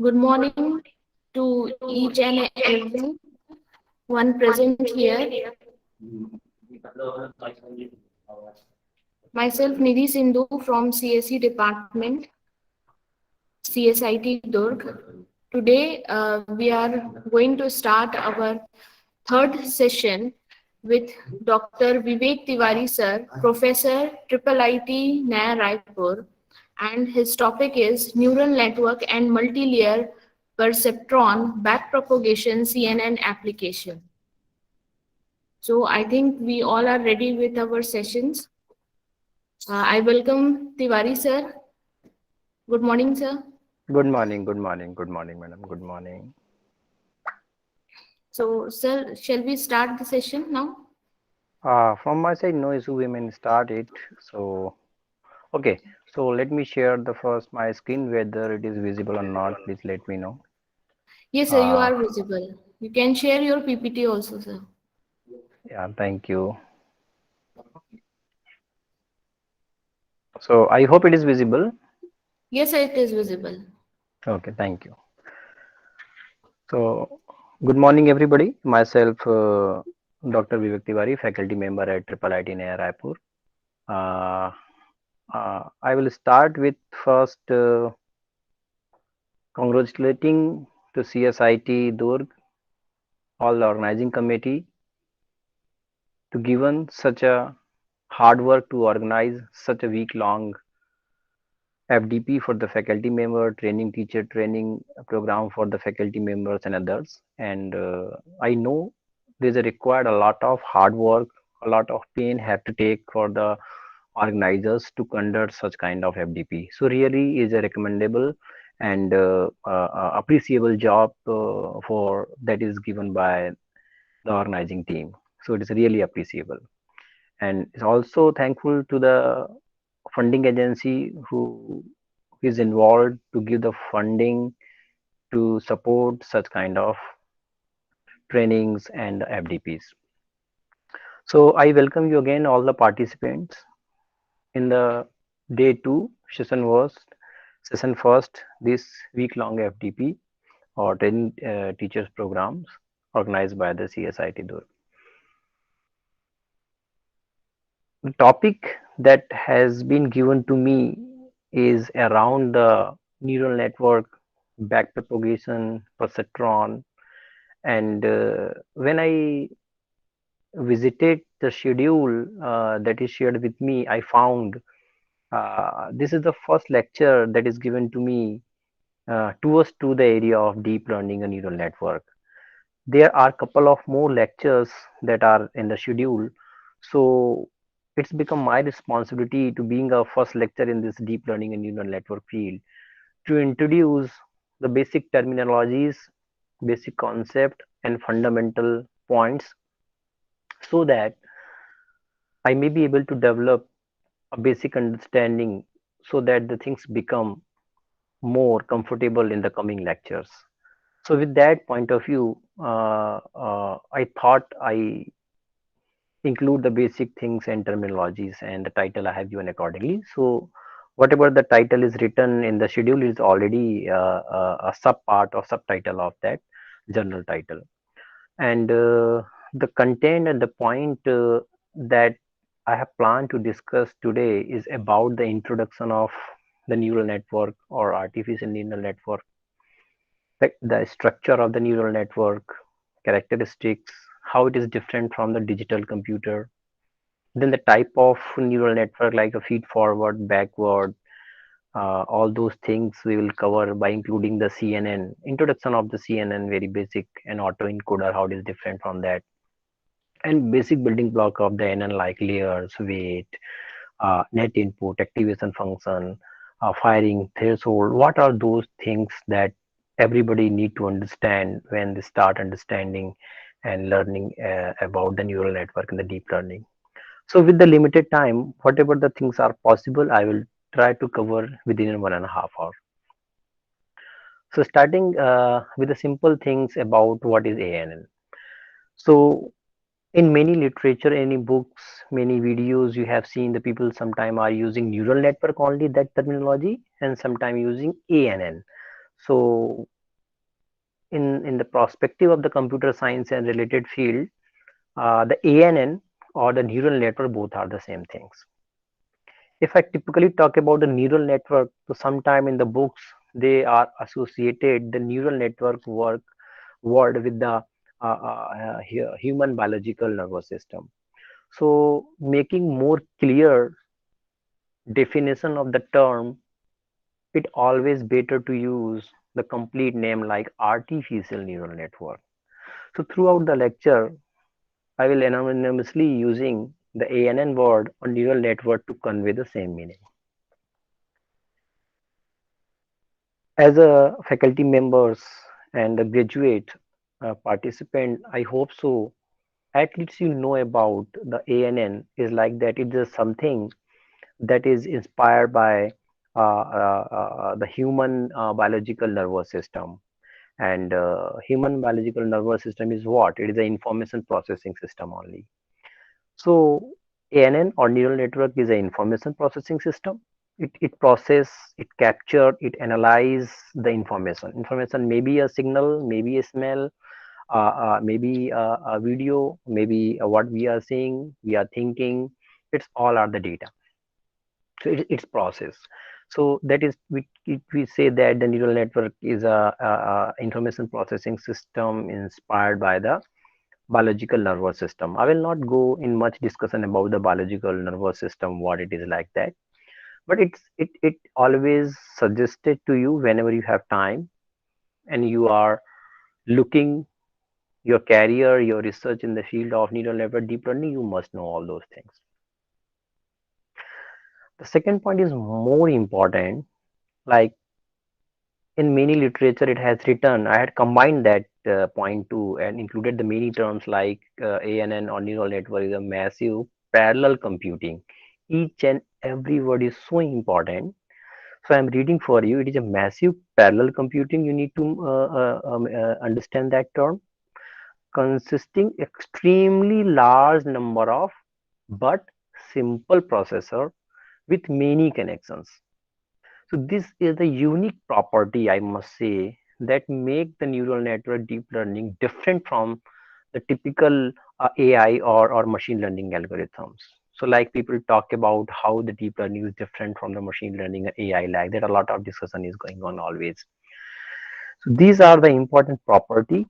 Good morning to each and every one present here. Myself Nidhi Sindhu from CSE Department, CSIT Durg. Today we are going to start our third session with Dr. Vivek Tiwari sir, Professor Triple IT Naya Raipur, and his topic is neural network and multi-layer perceptron backpropagation CNN application. So I think we all are ready with our sessions. I welcome Tiwari sir. Good morning, sir. Good morning, madam. Good morning. So, sir, shall we start the session now? From my side, no issue. We may start it. So, okay. So let me share the first my screen, whether it is visible or not. Please let me know. Yes, sir, you Uh, are visible. You can share your PPT also, sir. yeah, thank you. So I hope it is visible. Yes, sir, it is visible. Okay, thank you. So, good morning, everybody. Myself, Dr. Vivek Tiwari, faculty member at Triple IT in Raipur. Uh, I will start with first congratulating to CSIT Durg, all the organizing committee, to given such a hard work to organize such a week long FDP for the faculty member training, teacher training program for the faculty members and others. And I know there's a required a lot of hard work, a lot of pain have to take for the organizers to conduct such kind of FDP. So really is a recommendable and appreciable job for that is given by the organizing team. So it is really appreciable, and is also thankful to the funding agency who is involved to give the funding to support such kind of trainings and FDPs. So I welcome you again, all the participants in the day two session first this week long FDP or training teachers programs organized by the CSIT Durg. The topic that has been given to me is around the neural network backpropagation perceptron, and when I visited the schedule that is shared with me, I found this is the first lecture that is given to me towards to the area of deep learning and neural network. There are couple of more lectures that are in the schedule, so it's become my responsibility to being a first lecture in this deep learning and neural network field to introduce the basic terminologies, basic concept and fundamental points, so that I may be able to develop a basic understanding, so that the things become more comfortable in the coming lectures. So with that point of view, I thought I include the basic things and terminologies, and the title I have given accordingly. So whatever the title is written in the schedule is already a sub part or subtitle of that general title. And the content and the point that I have planned to discuss today is about the introduction of the neural network or artificial neural network, like the structure of the neural network, characteristics, how it is different from the digital computer, then the type of neural network like a feed forward, backward, all those things we will cover by including the CNN, introduction of the CNN, very basic, and autoencoder, how it is different from that, and basic building block of the NN like layers, weight, net input, activation function, firing threshold. What are those things that everybody need to understand when they start understanding and learning about the neural network and the deep learning? So with the limited time, whatever the things are possible, I will try to cover within 1.5 hours. So starting with the simple things about what is ANN. So in many literature, any books, many videos, you have seen the people sometime are using neural network only, that terminology, and sometime using ANN. So in the perspective of the computer science and related field, the ANN or the neural network both are the same things. If I typically talk about the neural network, so sometime in the books they are associated the neural network work word with the human biological nervous system. So making more clear definition of the term, it always better to use the complete name like artificial neural network. So throughout the lecture, I will anonymously using the ANN word or neural network to convey the same meaning. As a faculty members and a graduate participant, I hope so. At least you know about the ANN is like that. It is something that is inspired by the human biological nervous system. And human biological nervous system is what? It is an information processing system only. So ANN or neural network is an information processing system. It process, it capture, it analyze the information. Information may be a signal, maybe a smell, maybe a video, maybe what we are seeing, we are thinking. It's all are the data. So it's process. So that is we say that the neural network is a information processing system inspired by the biological nervous system. I will not go in much discussion about the biological nervous system, what it is like that, but it always suggested to you whenever you have time and you are looking your career, your research in the field of neural network deep learning, you must know all those things. The second point is more important. Like in many literature, it has written. I had combined that point too and included the many terms like ANN or neural network is a massive parallel computing. Each and every word is so important. So I'm reading for you. It is a massive parallel computing. You need to understand that term, consisting extremely large number of but simple processor with many connections. So this is the unique property, I must say, that make the neural network deep learning different from the typical AI or machine learning algorithms. So like people talk about how the deep learning is different from the machine learning and AI, like that a lot of discussion is going on always. So these are the important property.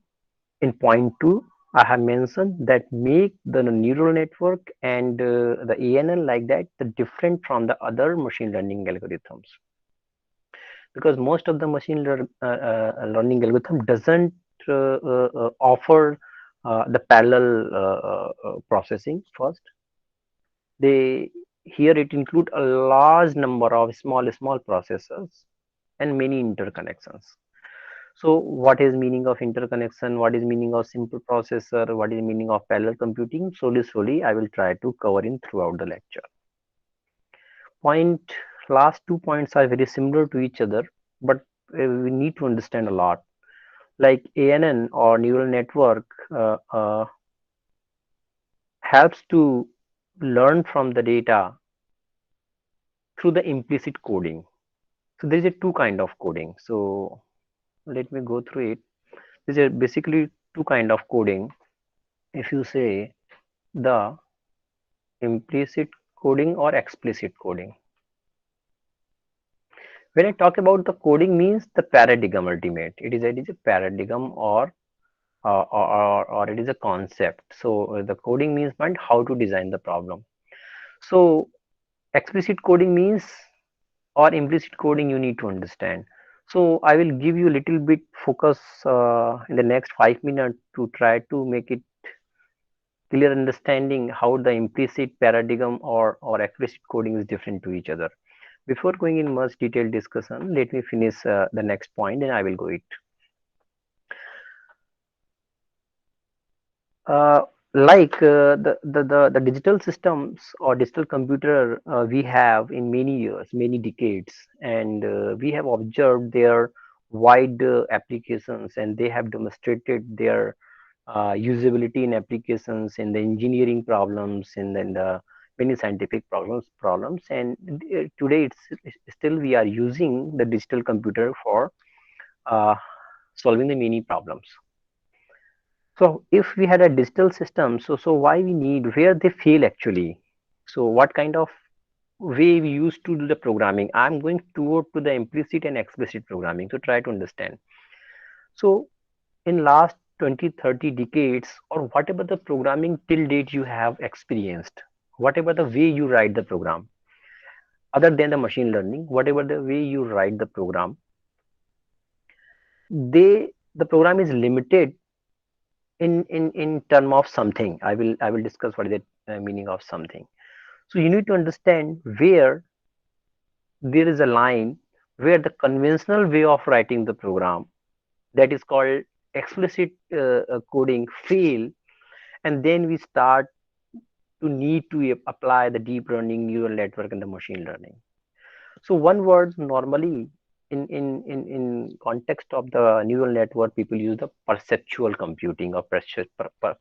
In point two, I have mentioned that make the neural network and the ANN like that the different from the other machine learning algorithms, because most of the learning algorithm doesn't offer the parallel processing first. They here it include a large number of small processors and many interconnections. So what is meaning of interconnection, what is meaning of simple processor, what is meaning of parallel computing, slowly I will try to cover in throughout the lecture. Point Last 2 points are very similar to each other, but we need to understand a lot. Like ANN or neural network helps to learn from the data through the implicit coding. So there is a two kind of coding. So let me go through it. There is basically two kind of coding. If you say the implicit coding or explicit coding. When I talk about the coding means the paradigm ultimate. It is a paradigm or it is a concept. So the coding means mind how to design the problem. So explicit coding means or implicit coding you need to understand. So I will give you a little bit focus in the next 5 minutes to try to make it clear understanding how the implicit paradigm or explicit coding is different to each other. Before going in much detailed discussion, let me finish the next point and I will go it. Uh, the digital systems or digital computer we have in many years, many decades, and we have observed their wide applications, and they have demonstrated their usability in applications in the engineering problems in the many scientific problems. And today it's still we are using the digital computer for uh, solving the many problems. So if we had a digital system, so why we need, where they fail actually? So what kind of way we used to do the programming? I'm going toward to the implicit and explicit programming to try to understand. So in last 20, 30 decades, or whatever the programming till date you have experienced, whatever the way you write the program, other than the machine learning, whatever the way you write the program, the program is limited in term of something. I will discuss what is the meaning of something. So you need to understand where there is a line where the conventional way of writing the program, that is called explicit coding, fail, and then we start to need to apply the deep learning, neural network, and the machine learning. So one word normally in context of the neural network, people use the perceptual computing or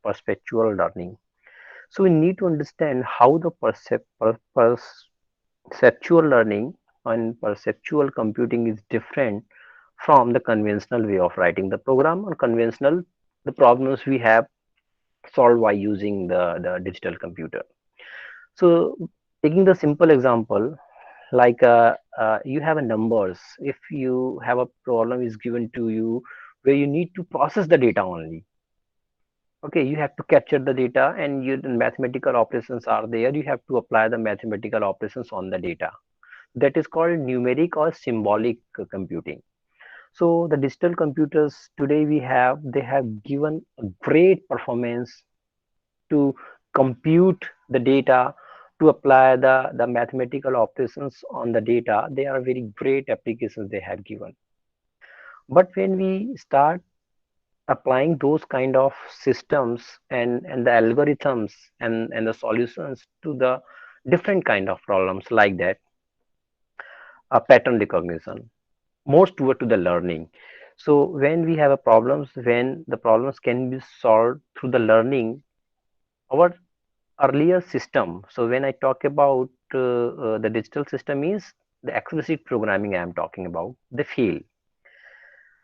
perceptual learning. So we need to understand how the perceptual learning and perceptual computing is different from the conventional way of writing the program, or conventional the problems we have solved by using the digital computer. So taking the simple example, like you have a numbers. If you have a problem is given to you where you need to process the data only, okay, you have to capture the data, and you, the mathematical operations are there, you have to apply the mathematical operations on the data. That is called numeric or symbolic computing. So the digital computers today we have, they have given a great performance to compute the data, to apply the mathematical operations on the data. They are very great applications they have given. But when we start applying those kind of systems and the algorithms and the solutions to the different kind of problems like that, pattern recognition, more toward to the learning. So when we have a problems, when the problems can be solved through the learning, our earlier system. So when I talk about the digital system is the explicit programming I am talking about, they fail.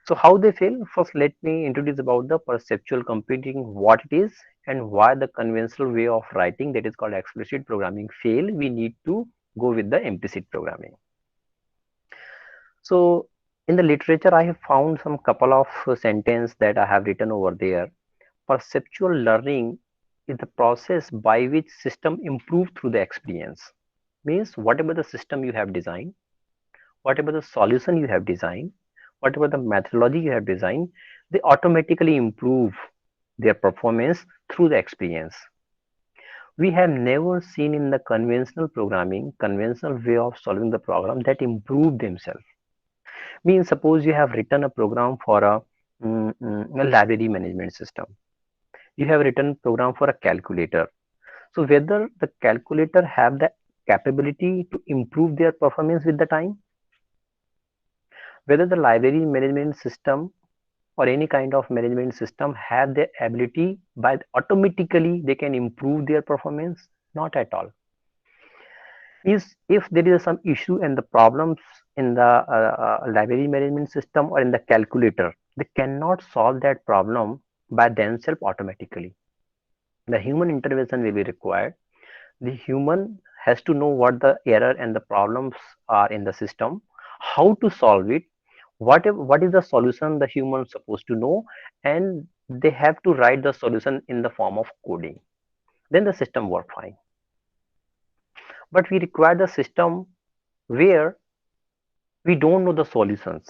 So how they fail? First, let me introduce about the perceptual computing, what it is, and why the conventional way of writing, that is called explicit programming, fail. We need to go with the implicit programming. So in the literature, I have found some couple of sentence that I have written over there. Perceptual learning is the process by which system improve through the experience. Means whatever the system you have designed, whatever the solution you have designed, whatever the methodology you have designed, they automatically improve their performance through the experience. We have never seen in the conventional programming, conventional way of solving the problem that improve themselves. Means suppose you have written a program for a library management system. You have written program for a calculator. So whether the calculator have the capability to improve their performance with the time, whether the library management system or any kind of management system have the ability by automatically they can improve their performance, not at all. Is if there is some issue and the problems in the library management system or in the calculator, they cannot solve that problem by themselves automatically. The human intervention will be required. The human has to know what the error and the problems are in the system, how to solve it, what is the solution the human supposed to know, and they have to write the solution in the form of coding. Then the system work fine. But we require the system where we don't know the solutions.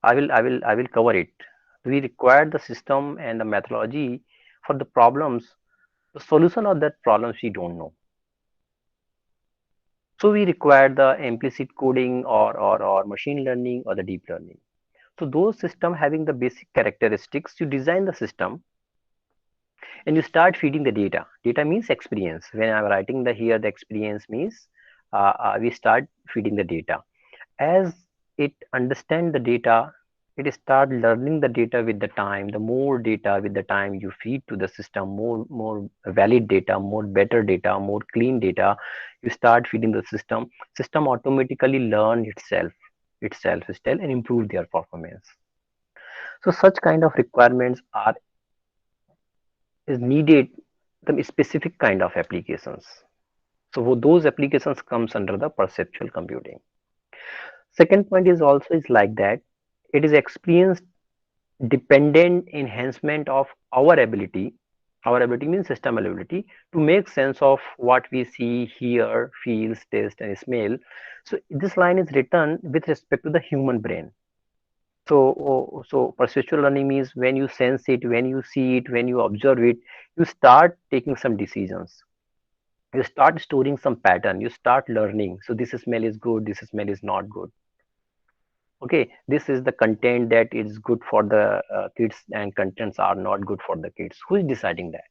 I will cover it. We require the system and the methodology for the problems, the solution of that problems we don't know. So we require the implicit coding or machine learning or the deep learning. So those system having the basic characteristics, you design the system and you start feeding the data. Data means experience. When I'm writing the here, the experience means we start feeding the data. As it understand the data, it start learning the data with the time. The more data with the time you feed to the system, more valid data, more better data, more clean data, you start feeding the system. System automatically learn itself still and improve their performance. So such kind of requirements are is needed the specific kind of applications. So those applications comes under the perceptual computing. Second point is also is like that it is experience dependent enhancement of our ability means system ability to make sense of what we see, hear, feel, taste and smell. So this line is written with respect to the human brain. So perceptual learning means when you sense it, when you see it, when you observe it, you start taking some decisions, you start storing some pattern, you start learning. So this smell is good, this smell is not good. Okay, this is the content that is good for the kids and contents are not good for the kids. Who is deciding that?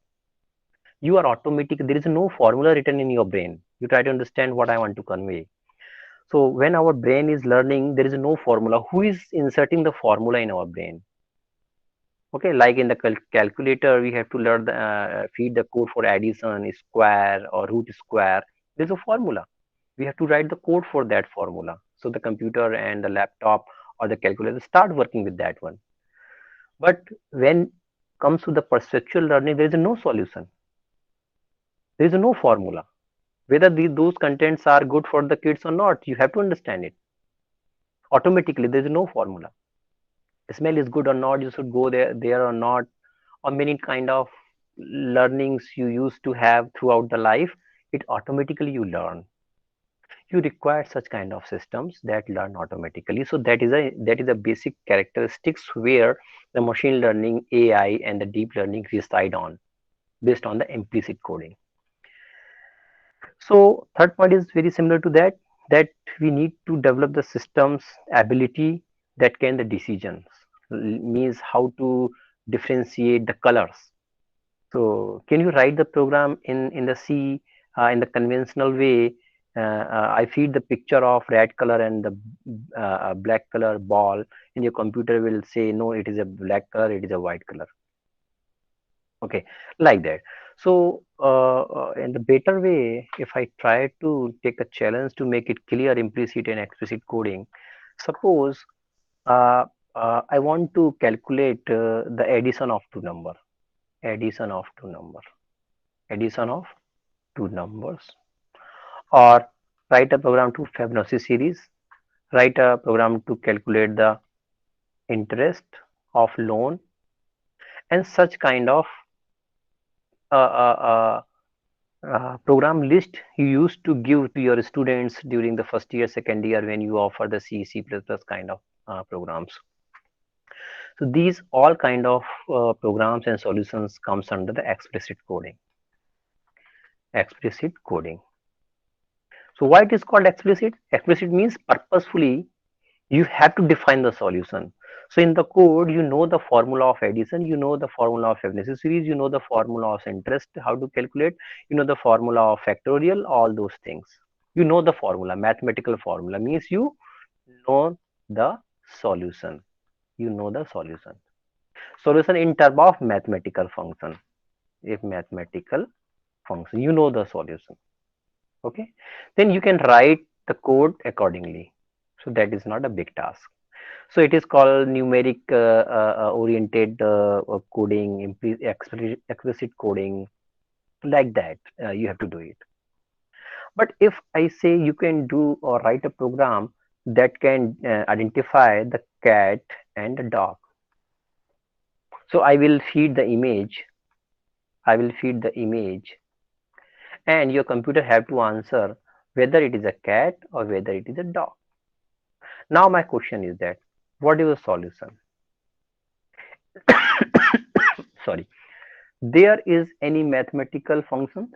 You are automatic. There is no formula written in your brain. You try to understand what I want to convey. So when our brain is learning, there is no formula. Who is inserting the formula in our brain? Okay, like in the calculator, we have to learn feed the code for addition, square or root square. There's a formula. We have to write the code for that formula. So the computer and the laptop or the calculator start working with that one. But when comes to the perceptual learning, there is no solution. There is no formula. Whether those contents are good for the kids or not, you have to understand it. Automatically, there is no formula. Smell is good or not, you should go there or not, or many kind of learnings you used to have throughout the life, it automatically you learn. You require such kind of systems that learn automatically. So that is a basic characteristics where the machine learning, AI and the deep learning reside on, based on the implicit coding. So third point is very similar to that, that we need to develop the systems ability that can the decisions, means how to differentiate the colors. So can you write the program in the C in the conventional way? I feed the picture of red color and the black color ball, and your computer will say no, it is a black color, it is a white color. Okay, like that. So in the better way, if I try to take a challenge to make it clear, implicit and explicit coding, suppose uh, I want to calculate the addition of two number, addition of two number, addition of two numbers, or write a program to Fibonacci series, write a program to calculate the interest of loan, and such kind of uh, uh, program list you used to give to your students during the first year, second year when you offer the C, C++ kind of programs. So these all kind of programs and solutions comes under the explicit coding. Explicit coding. So why it is called explicit? Explicit means purposefully you have to define the solution. So in the code, you know the formula of addition, you know the formula of Fibonacci series, you know the formula of interest, how to calculate, you know the formula of factorial, all those things. You know the formula, mathematical formula means you know the solution. You know the solution. Solution in terms of mathematical function. If mathematical function, you know the solution. Okay, then you can write the code accordingly. So that is not a big task. So it is called numeric oriented coding, explicit coding, like that. You have to do it. But if I say you can do or write a program that can identify the cat and the dog. So I will feed the image. I will feed the image, and your computer have to answer whether it is a cat or whether it is a dog. Now my question is that what is the solution? Sorry, there is any mathematical functions?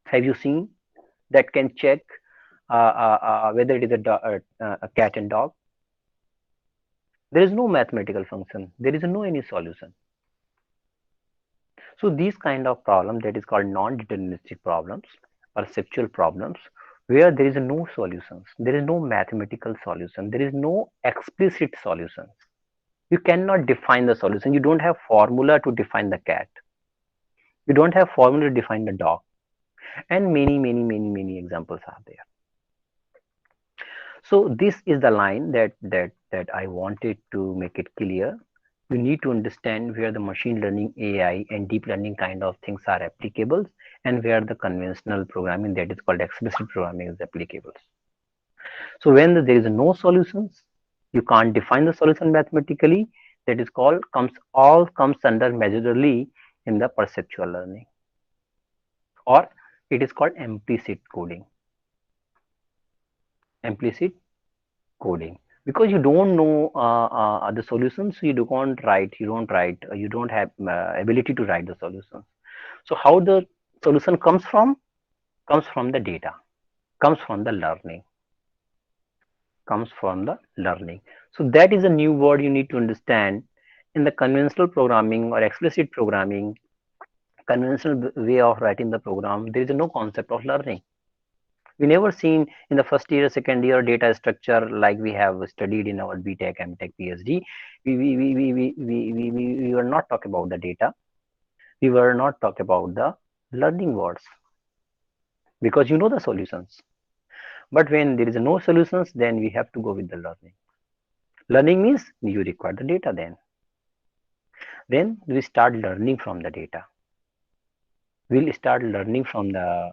Have you seen that can check whether it is a cat and dog? There is no mathematical function. There is no any solution. So these kind of problems that is called non-deterministic problems, perceptual problems, where there is no solutions, there is no mathematical solution, there is no explicit solution. You cannot define the solution. You don't have formula to define the cat. You don't have formula to define the dog, and many examples are there. So this is the line that I wanted to make it clear, You need to understand where the machine learning, AI, and deep learning kind of things are applicable, and where the conventional programming, that is called explicit programming, is applicable. So when there is no solutions, you can't define the solution mathematically. That is called comes under majorly in the perceptual learning, or it is called implicit coding. Implicit coding, because you don't know the solutions, so you don't have ability to write the solutions. So how the solution comes from the data, comes from the learning, comes from the learning. So that is a new word you need to understand. In the conventional programming or explicit programming, conventional way of writing the program, there is no concept of learning. We never seen in the first year, second year data structure like we have studied in our BTech, MTech, PhD. We were not talking about the data. We were not talking about the learning words, because you know the solutions. But when there is no solutions, then we have to go with the learning. Learning means you require the data. Then we start learning from the data. We'll start learning from the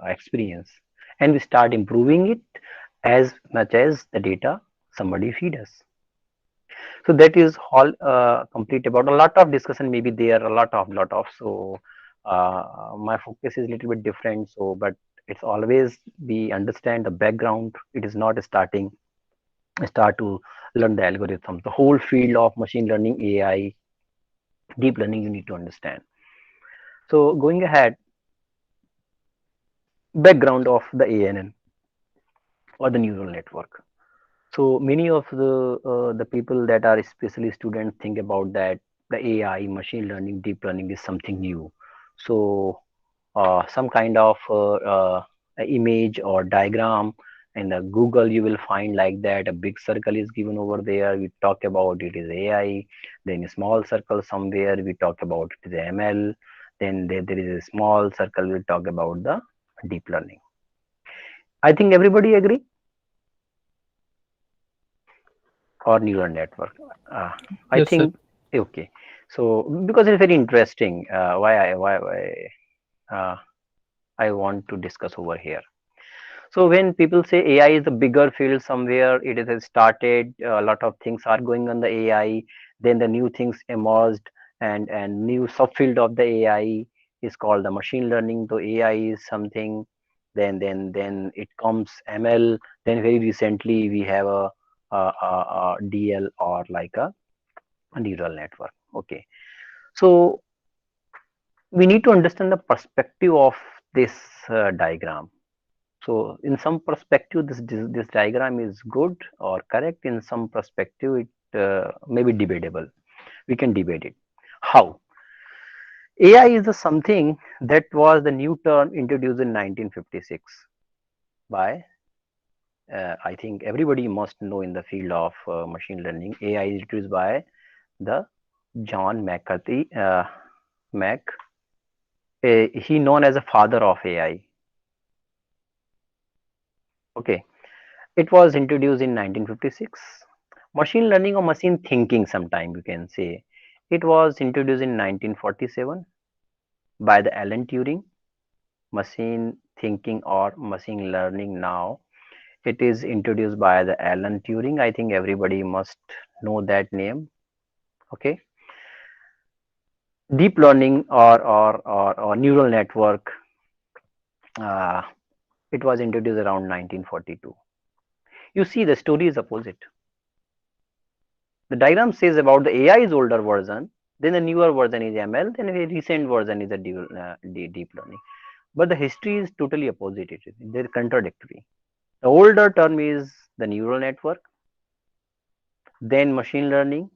experience, and we start improving it as much as the data somebody feed us. So that is all complete. About a lot of discussion maybe there, a lot of so my focus is a little bit different, so but it's always we understand the background. It is not starting start to learn the algorithm, the whole field of machine learning, AI, deep learning, you need to understand. So going ahead, background of the ANN or the neural network. So many of the people that are especially students think about that the AI, machine learning, deep learning is something new. So some kind of image or diagram in the Google you will find like that a big circle is given over there. We talk about it is AI. Then a small circle somewhere we talk about it is ML. Then there is a small circle we talk about the deep learning. I think everybody agree, or neural network. Uh, I Yes, sir. think okay. So because it's very interesting, why uh, I want to discuss over here. So when people say AI is a bigger field somewhere, it has started. A lot of things are going on the AI. Then the new things emerged, and new subfield of the AI is called the machine learning. So AI is something. Then it comes ML. Then very recently we have a DL, or like a neural network. Okay, so we need to understand the perspective of this diagram. So in some perspective, this diagram is good or correct. In some perspective, it may be debatable. We can debate it. How? AI is a something that was the new term introduced in 1956 by, I think everybody must know in the field of machine learning. AI is introduced by the John McCarthy. Mac. He known as a father of AI. Okay, it was introduced in 1956. Machine learning or machine thinking, sometime you can say, it was introduced in 1947 by the Alan Turing. Machine thinking or machine learning now, it is introduced by the Alan Turing. I think everybody must know that name. Okay, deep learning or neural network, uh, it was introduced around 1942. You see, the story is opposite. The diagram says about the AI is older version, then the newer version is ML, then a recent version is a deep learning. But the history is totally opposite. They're contradictory. The older term is the neural network, then machine learning,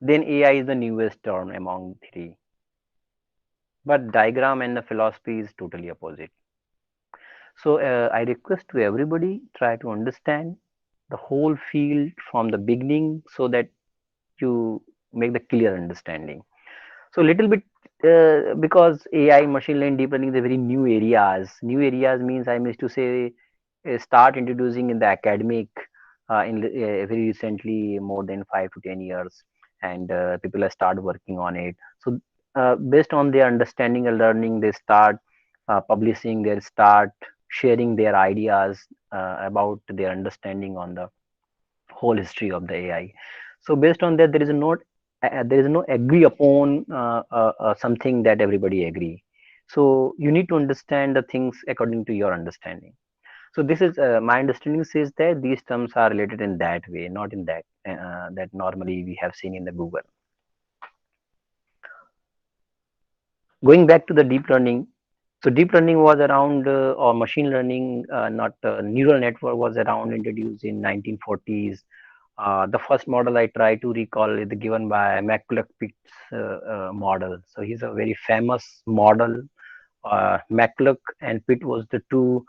then AI is the newest term among three. But diagram and the philosophy is totally opposite. So I request to everybody try to understand the whole field from the beginning, so that you make the clear understanding. So little bit, because AI, machine learning, deep learning is a very new areas. New areas means I mean to say start introducing in the academic very recently, more than 5 to 10 years, and people have started working on it. So based on their understanding and learning, they start publishing, they start sharing their ideas about their understanding on the whole history of the AI. So based on that, there is no agree upon something that everybody agree. So you need to understand the things according to your understanding. So this is my understanding says that these terms are related in that way, not in that that normally we have seen in the Google. Going back to the deep learning, so deep learning was around or machine learning, not neural network was around introduced in 1940s. The first model I try to recall is given by McCulloch-Pitt's model. So he's a very famous model. McCulloch and Pitt was the two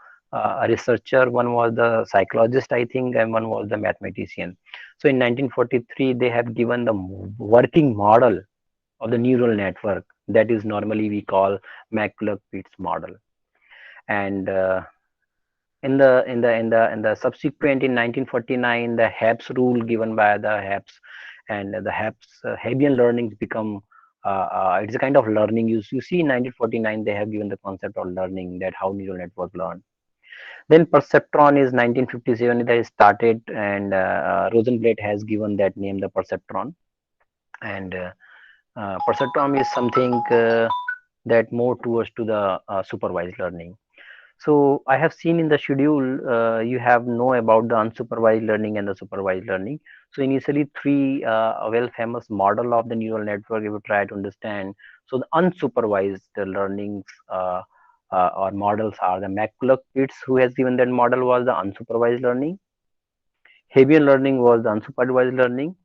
researcher. One was the psychologist, I think, and one was the mathematician. So in 1943, they have given the working model of the neural network that is normally we call McCulloch-Pitt's model. And in the subsequent in 1949, the Hebs rule given by the Hebs, and the Hebbian learnings become it's a kind of learning. You see in 1949 they have given the concept of learning, that how neural network learn. Then perceptron is 1957 that is started, and Rosenblatt has given that name, the perceptron. And perceptron is something that more towards to the supervised learning. So I have seen in the schedule, you have know about the unsupervised learning and the supervised learning. So initially three well famous model of the neural network, you will try to understand. So the unsupervised learnings or models are the McCulloch-Pitts, who has given that model, was the unsupervised learning. Hebbian learning was the unsupervised learning.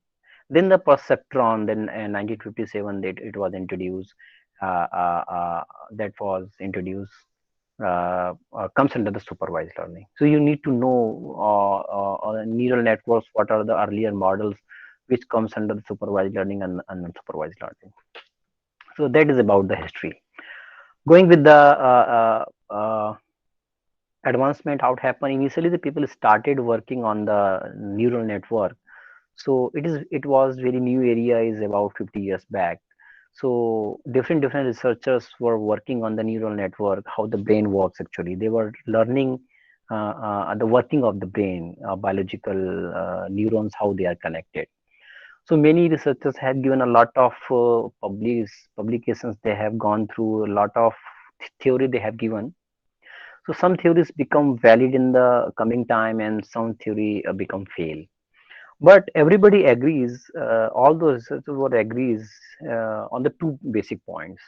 Then the perceptron, then in 1957 that it was introduced, that was introduced comes under the supervised learning. So you need to know neural networks, what are the earlier models which comes under the supervised learning and unsupervised learning. So that is about the history. Going with the advancement, how it happened. Initially, the people started working on the neural network. So it was very new area is about 50 years back. So different researchers were working on the neural network, how the brain works. Actually, they were learning the working of the brain, biological neurons, how they are connected. So many researchers have given a lot of publications. They have gone through a lot of theory they have given. So some theories become valid in the coming time, and some theory become fail. But everybody agrees, all those researchers would agrees on the two basic points.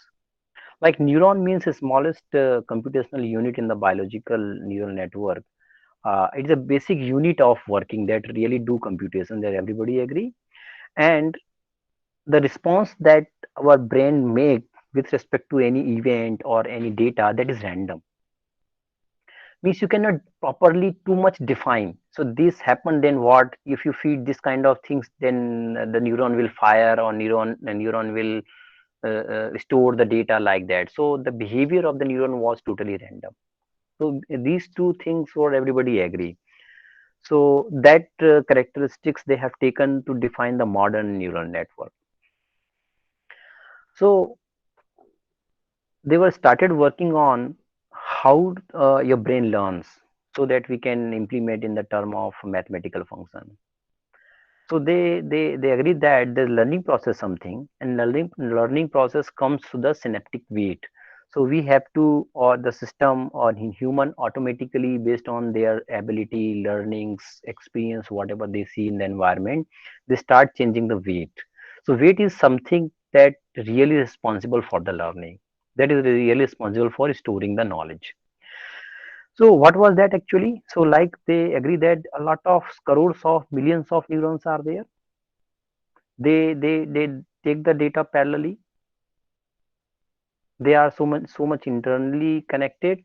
Like neuron means the smallest computational unit in the biological neural network. It is a basic unit of working that really do computation, that everybody agree. And the response that our brain make with respect to any event or any data, that is random. Means you cannot properly too much define. So this happen, then what if you feed this kind of things, then the neuron will fire, or neuron will store the data like that. So the behavior of the neuron was totally random. So these two things were everybody agree. So that characteristics they have taken to define the modern neural network. So they were started working on how your brain learns, so that we can implement in the term of mathematical function. So they agree that the learning process something, and learning process comes to the synaptic weight. So we have to, or the system or in human automatically, based on their ability, learnings, experience, whatever they see in the environment, they start changing the weight. So weight is something that really responsible for the learning, that is really responsible for storing the knowledge. So what was that actually? So like they agree that a lot of crores of millions of neurons are there. They take the data parallelly. They are so much internally connected,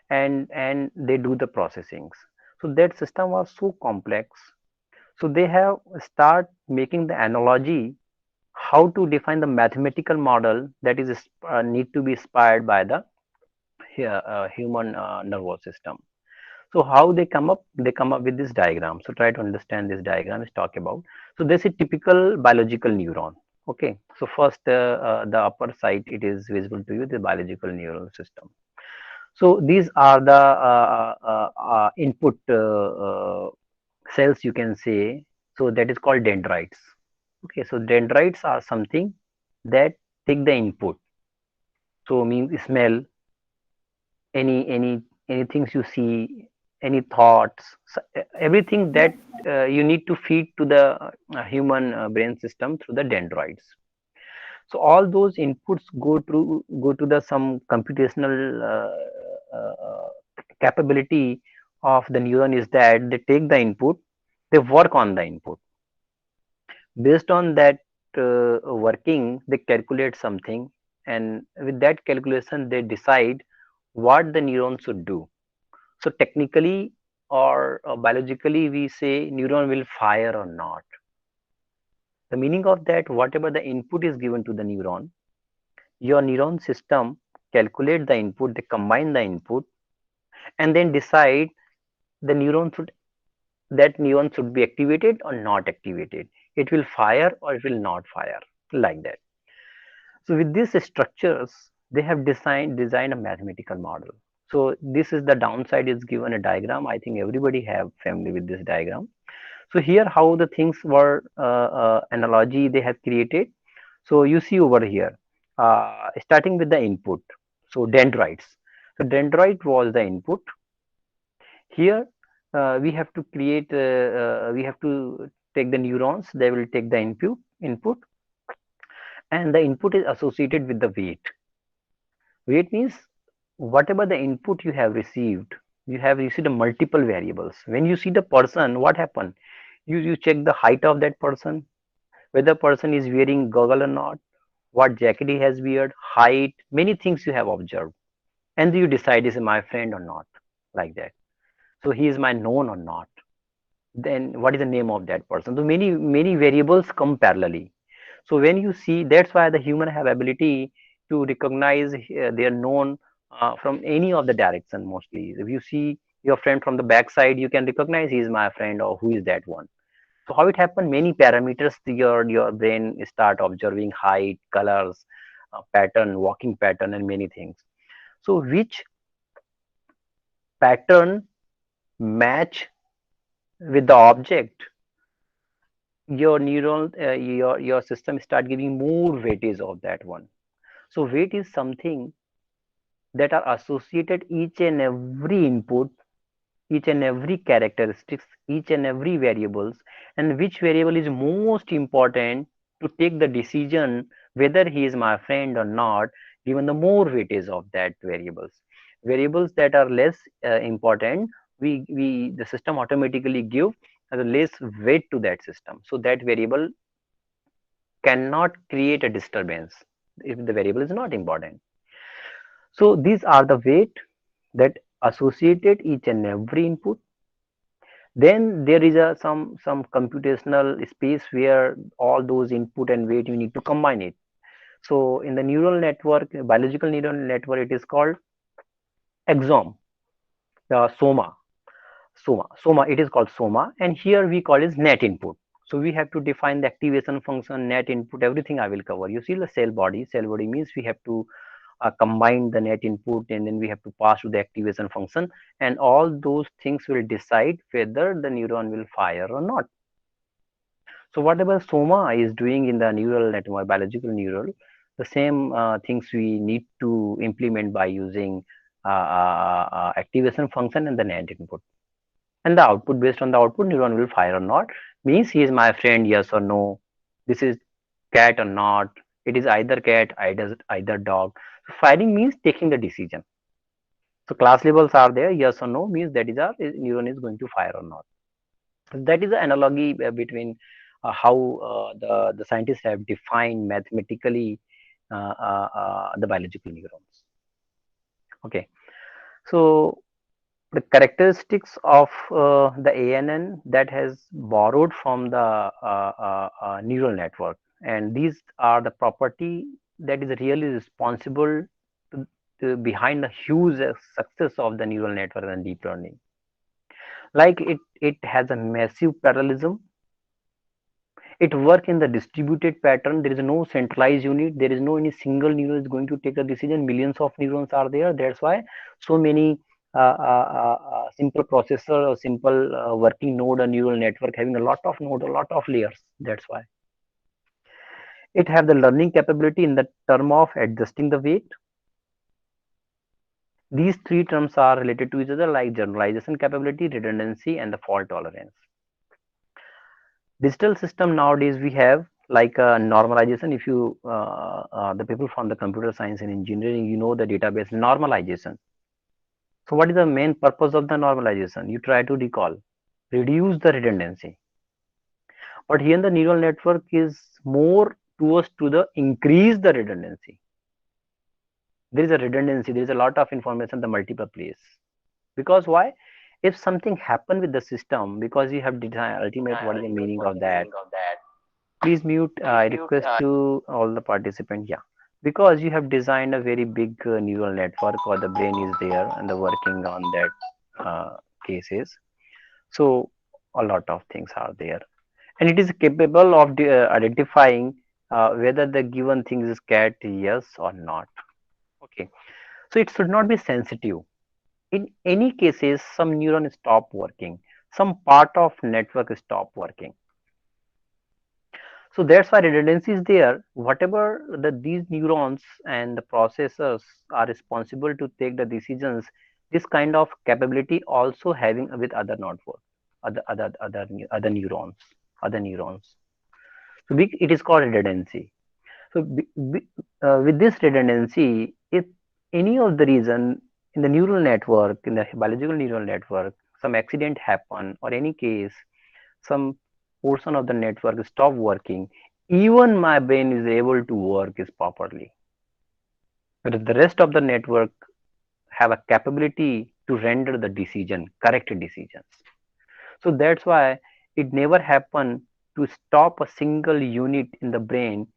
and they do the processings. So that system was so complex. So they have start making the analogy how to define the mathematical model that is need to be inspired by the human nervous system. So how they come up? They come up with this diagram. So try to understand this diagram is talk about. So this is typical biological neuron. Okay. So first, the upper side, it is visible to you, the biological neural system. So these are the input cells, you can say. So that is called dendrites. Okay. So dendrites are something that take the input. So means smell, any things you see, any thoughts, everything that you need to feed to the human brain system through the dendrites. So all those inputs go to the some computational capability of the neuron, is that they take the input, they work on the input. Based on that working, they calculate something, and with that calculation they decide what the neuron should do. So technically or biologically, we say neuron will fire or not. The meaning of that, whatever the input is given to the neuron, your neuron system calculate the input, they combine the input, and then decide the neuron should that neuron should be activated or not activated. It will fire or it will not fire, like that. So with these structures, they have designed a mathematical model. So this is the downside is given a diagram. I think everybody have family with this diagram. So here how the things were analogy they have created. So you see over here, starting with the input. So dendrites. So dendrite was the input. Here we have to create. We have to take the neurons. They will take the input, and the input is associated with the weight. Weight means whatever the input you have received, you have received multiple variables. When you see the person, what happened? You check the height of that person, whether person is wearing goggle or not, what jacket he has wear, height, many things you have observed, and you decide is he my friend or not, like that. So he is my known or not. Then what is the name of that person? So many variables come parallelly. So when you see, that's why the human have ability to recognize their known from any of the direction. Mostly if you see your friend from the back side, you can recognize he is my friend or who is that one. So how it happened, many parameters your brain start observing: height, colors, pattern, walking pattern, and many things. So which pattern match with the object, your neural your system start giving more weightage of that one. So weight is something that are associated each and every input, each and every characteristics, each and every variables, and which variable is most important to take the decision whether he is my friend or not, given the more weightage of that variables. Variables that are less important, we the system automatically give the less weight to that system, so that variable cannot create a disturbance if the variable is not important. So these are the weight that associated each and every input. Then there is a some computational space where all those input and weight you need to combine it. So in the neural network, biological neural network, it is called exome, soma. Soma, it is called soma, and here we call is net input. So we have to define the activation function, net input, everything I will cover. You see the cell body. Cell body means we have to combine the net input, and then we have to pass to the activation function, and all those things will decide whether the neuron will fire or not. So whatever soma is doing in the neural network, biological neural, the same things we need to implement by using activation function and the net input, and the output. Based on the output, neuron will fire or not. Means he is my friend, yes or no. This is cat or not. It is either cat, either dog. So firing means taking the decision. So class labels are there, yes or no means that is our neuron is going to fire or not. That is the analogy between how the scientists have defined mathematically the biological neurons. Okay, so the characteristics of the ANN that has borrowed from the neural network, and these are the property that is really responsible to behind the huge success of the neural network and deep learning. Like it has a massive parallelism. It work in the distributed pattern. There is no centralized unit. There is no any single neuron is going to take a decision. Millions of neurons are there. That's why so many simple processor or simple working node or neural network having a lot of node, a lot of layers. That's why it have the learning capability in the term of adjusting the weight. These three terms are related to each other, like generalization capability, redundancy, and the fault tolerance. Digital system nowadays we have like normalization. If you the people from the computer science and engineering, you know the database normalization. So what is the main purpose of the normalization? You try to recall, reduce the redundancy. But here the neural network is more towards to the increase the redundancy. There is a redundancy. There is a lot of information the multiple place. Because why? If something happen with the system, because you have designed ultimate, what is the meaning of that? Please mute. I request to all the participants. Yeah, because you have designed a very big neural network, or the brain is there and the working on that cases. So a lot of things are there, and it is capable of identifying whether the given thing is cat yes or not. Okay, so it should not be sensitive. In any cases, some neuron stop working, some part of network stop working. So that's why redundancy is there. Whatever these neurons and the processors are responsible to take the decisions, this kind of capability also having with other network, other neurons, other neurons. So it is called redundancy. So with this redundancy, if any of the reason in the neural network, in the biological neural network, some accident happen or any case, some portion of the network stop working, even my brain is able to work is properly. But if the rest of the network have a capability to render the decision, correct decisions. So that's why it never happen to stop a single unit in the brain.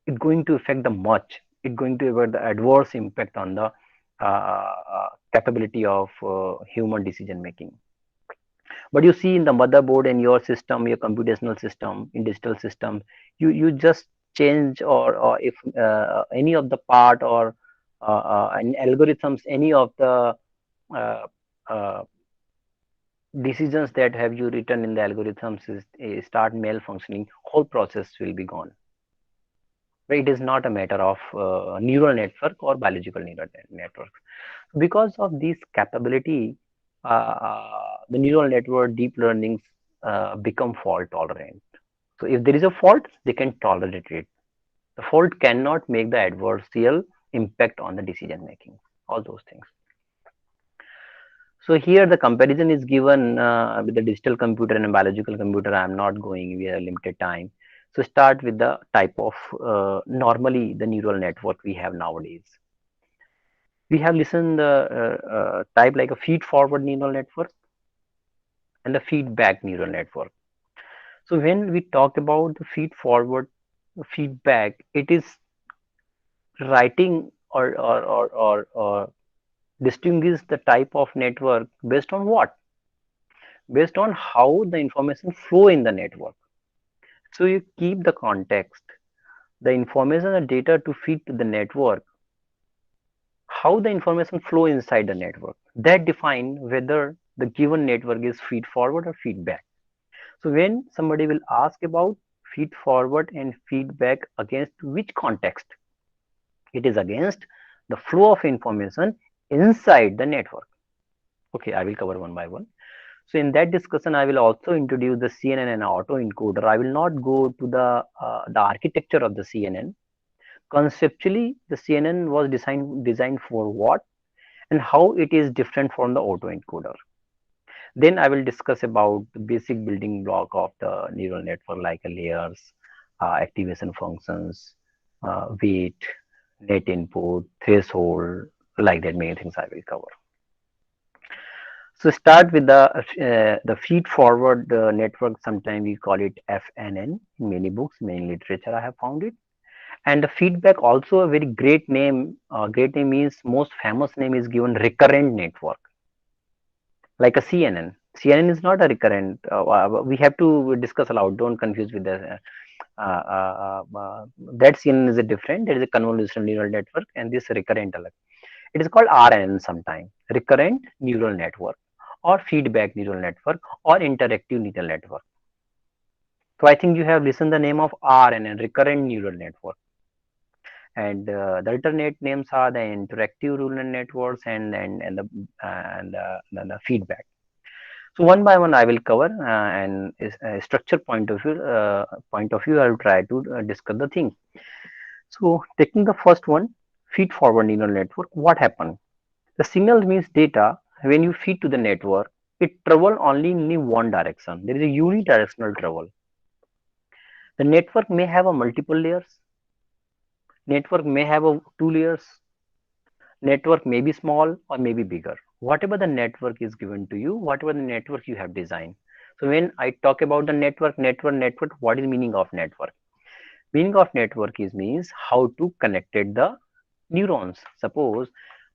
It's going to affect the much. It's going to have the adverse impact on the capability of human decision making. But you see in the motherboard and your system, your computational system, in digital system, you just change, or if any of the part or in algorithms, any of the uh, uh, decisions that have you written in the algorithms is start malfunctioning, whole process will be gone. But it is not a matter of neural network or biological neural network. Because of this capability, the neural network deep learnings become fault tolerant. So if there is a fault, they can tolerate it. The fault cannot make the adversarial impact on the decision making, all those things. So here the comparison is given with the digital computer and a biological computer. I am not going, we have limited time. So start with the type of normally the neural network we have nowadays. We have listened the type like a feed forward neural network and the feedback neural network. So when we talk about the feed forward feedback, it is writing or distinguish the type of network based on what? Based on how the information flow in the network. So you keep the context, the information and data to feed to the network, how the information flow inside the network. That define whether the given network is feed forward or feedback. So when somebody will ask about feed forward and feedback against which context, it is against the flow of information inside the network. Okay, I will cover one by one. So in that discussion, I will also introduce the CNN and autoencoder. I will not go to the architecture of the CNN. Conceptually, the CNN was designed for what and how it is different from the autoencoder. Then I will discuss about the basic building block of the neural network, like layers, activation functions, weight, net input, threshold, like that. Many things I will cover. So start with the feed forward network. Sometimes we call it FNN in many books, many literature. I have found it. And the feedback also a very great name. Great name means most famous name is given recurrent network, like a CNN. CNN is not a recurrent. We have to discuss aloud. Don't confuse with the that CNN is a different. There is a convolutional neural network, and this recurrent. It is called RNN sometime, recurrent neural network, or feedback neural network, or interactive neural network. So I think you have listened the name of RNN, recurrent neural network, and the alternate names are the interactive neural networks and the feedback. So one by one, I will cover and is a structure point of view. I will try to discuss the thing. So taking the first one, feed forward neural network. What happened? The signal means data. When you feed to the network, it travel only in one direction. There is a unidirectional travel. The network may have a multiple layers. Network may have a two layers. Network may be small or maybe bigger. Whatever the network is given to you, whatever the network you have designed. So when I talk about the network, what is meaning of network? Meaning of network is means how to connected the neurons. Suppose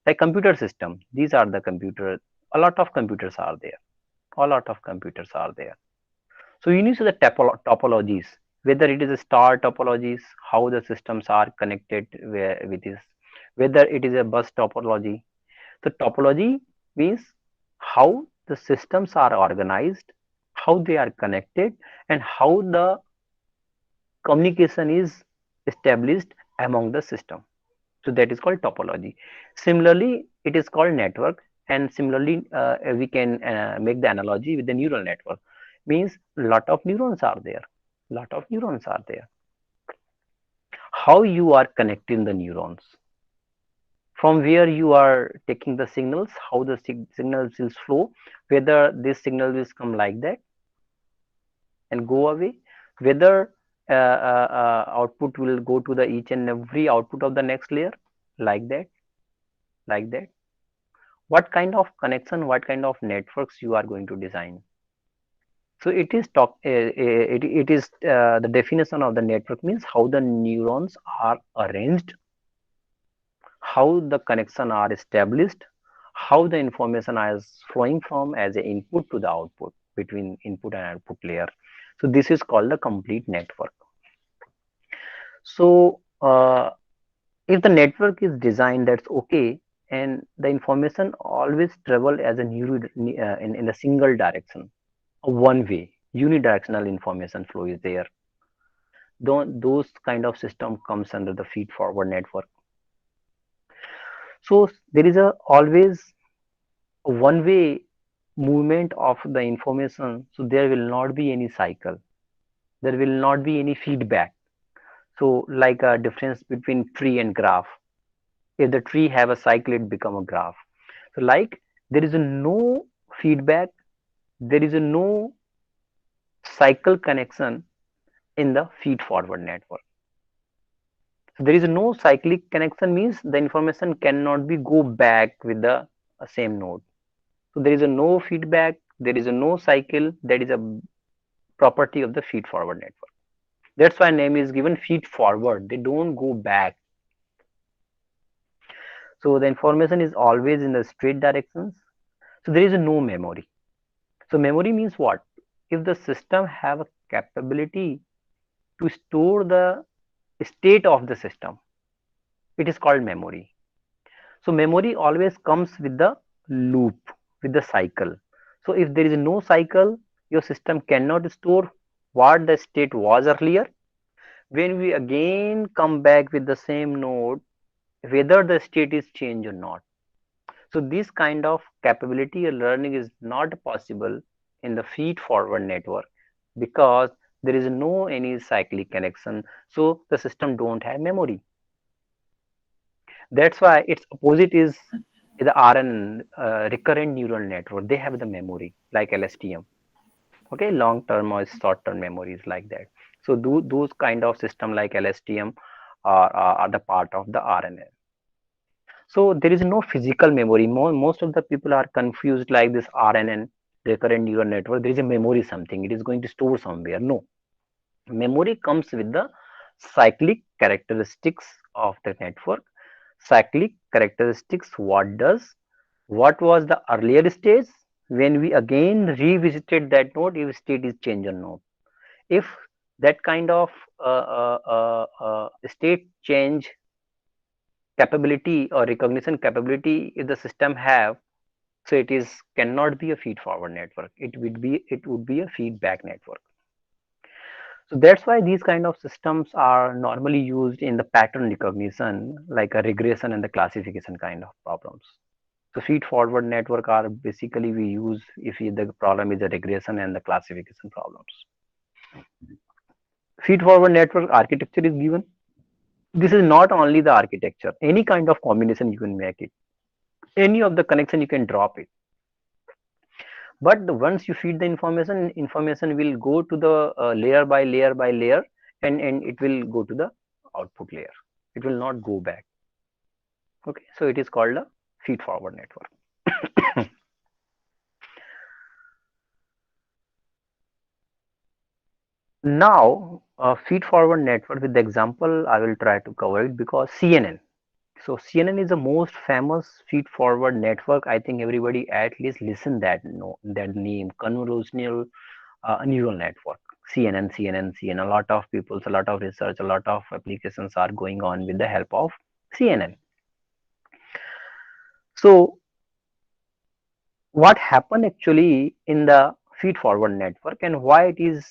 like computer system, these are the computer. A lot of computers are there. A lot of computers are there. So you need to the topologies, whether it is a star topologies, how the systems are connected with this, whether it is a bus topology. The topology means how the systems are organized, how they are connected, and how the communication is established among the system. So that is called topology. Similarly, it is called network, and similarly, we can make the analogy with the neural network. Means lot of neurons are there. Lot of neurons are there. How you are connecting the neurons? From where you are taking the signals, how the signals will flow, whether this signal will come like that and go away, whether output will go to the each and every output of the next layer, like that, like that. What kind of connection, what kind of networks you are going to design? So it is the definition of the network means how the neurons are arranged, how the connection are established, how the information is flowing from as an input to the output between input and output layer. So this is called the complete network. So if the network is designed, that's okay, and the information always travel as a in a single direction, a one way unidirectional information flow is there. Those kind of system comes under the feed forward network. So there is a always a one way movement of the information, so there will not be any cycle, there will not be any feedback. So like a difference between tree and graph, if the tree have a cycle, it become a graph. So like there is a no feedback, there is a no cycle connection in the feed forward network. So there is no cyclic connection means the information cannot be go back with the same node. So there is a no feedback, there is a no cycle. That is a property of the feed forward network. That's why name is given feed forward. They don't go back. So the information is always in the straight directions. So there is a no memory. So memory means what? If the system have a capability to store the state of the system, it is called memory. So memory always comes with the loop, with the cycle. So if there is no cycle, your system cannot store what the state was earlier. When we again come back with the same node, whether the state is changed or not. So this kind of capability or learning is not possible in the feed forward network because there is no any cyclic connection. So the system don't have memory. That's why its opposite is the RN, recurrent neural network. They have the memory like LSTM. Okay, long term or short term memories like that. So those kind of system like LSTM are the part of the RNN. So there is no physical memory. Most of the people are confused like this RNN, recurrent neural network. There is a memory something. It is going to store somewhere. No, memory comes with the cyclic characteristics of the network. Cyclic characteristics, what does, what was the earlier stage, when we again revisited that node if state is changed or not. If that kind of state change capability or recognition capability if the system have, so it is cannot be a feed forward network, it would be a feedback network. So that's why these kind of systems are normally used in the pattern recognition, like a regression and the classification kind of problems. So feed forward network are basically we use if the problem is a regression and the classification problems. Feed forward network architecture is given. This is not only the architecture, any kind of combination you can make it, any of the connection you can drop it. But once you feed the information will go to the layer by layer by layer, and it will go to the output layer. It will not go back. Okay, so it is called a feed forward network. Now, a feed forward network with the example I will try to cover it because CNN. So CNN is the most famous feed forward network. I think everybody at least listen that know that name, convolutional neural network. CNN, CNN, CNN. A lot of people, a lot of research, a lot of applications are going on with the help of CNN. So what happened actually in the feed forward network and why it is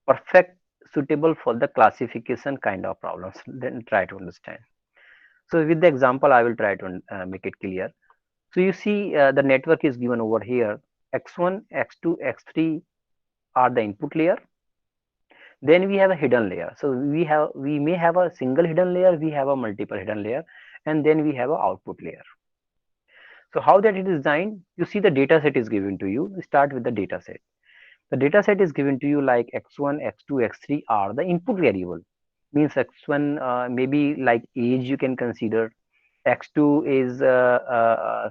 perfect suitable for the classification kind of problems? Then try to understand. So with the example, I will try to make it clear. So you see the network is given over here. X1, X2, X3 are the input layer. Then we have a hidden layer. So we may have a single hidden layer, we have a multiple hidden layer, and then we have a output layer. So how that it is designed, you see the data set is given to you. We start with the data set. The data set is given to you like x1, x2, x3 are the input variable. Means x1 maybe like age you can consider, x2 is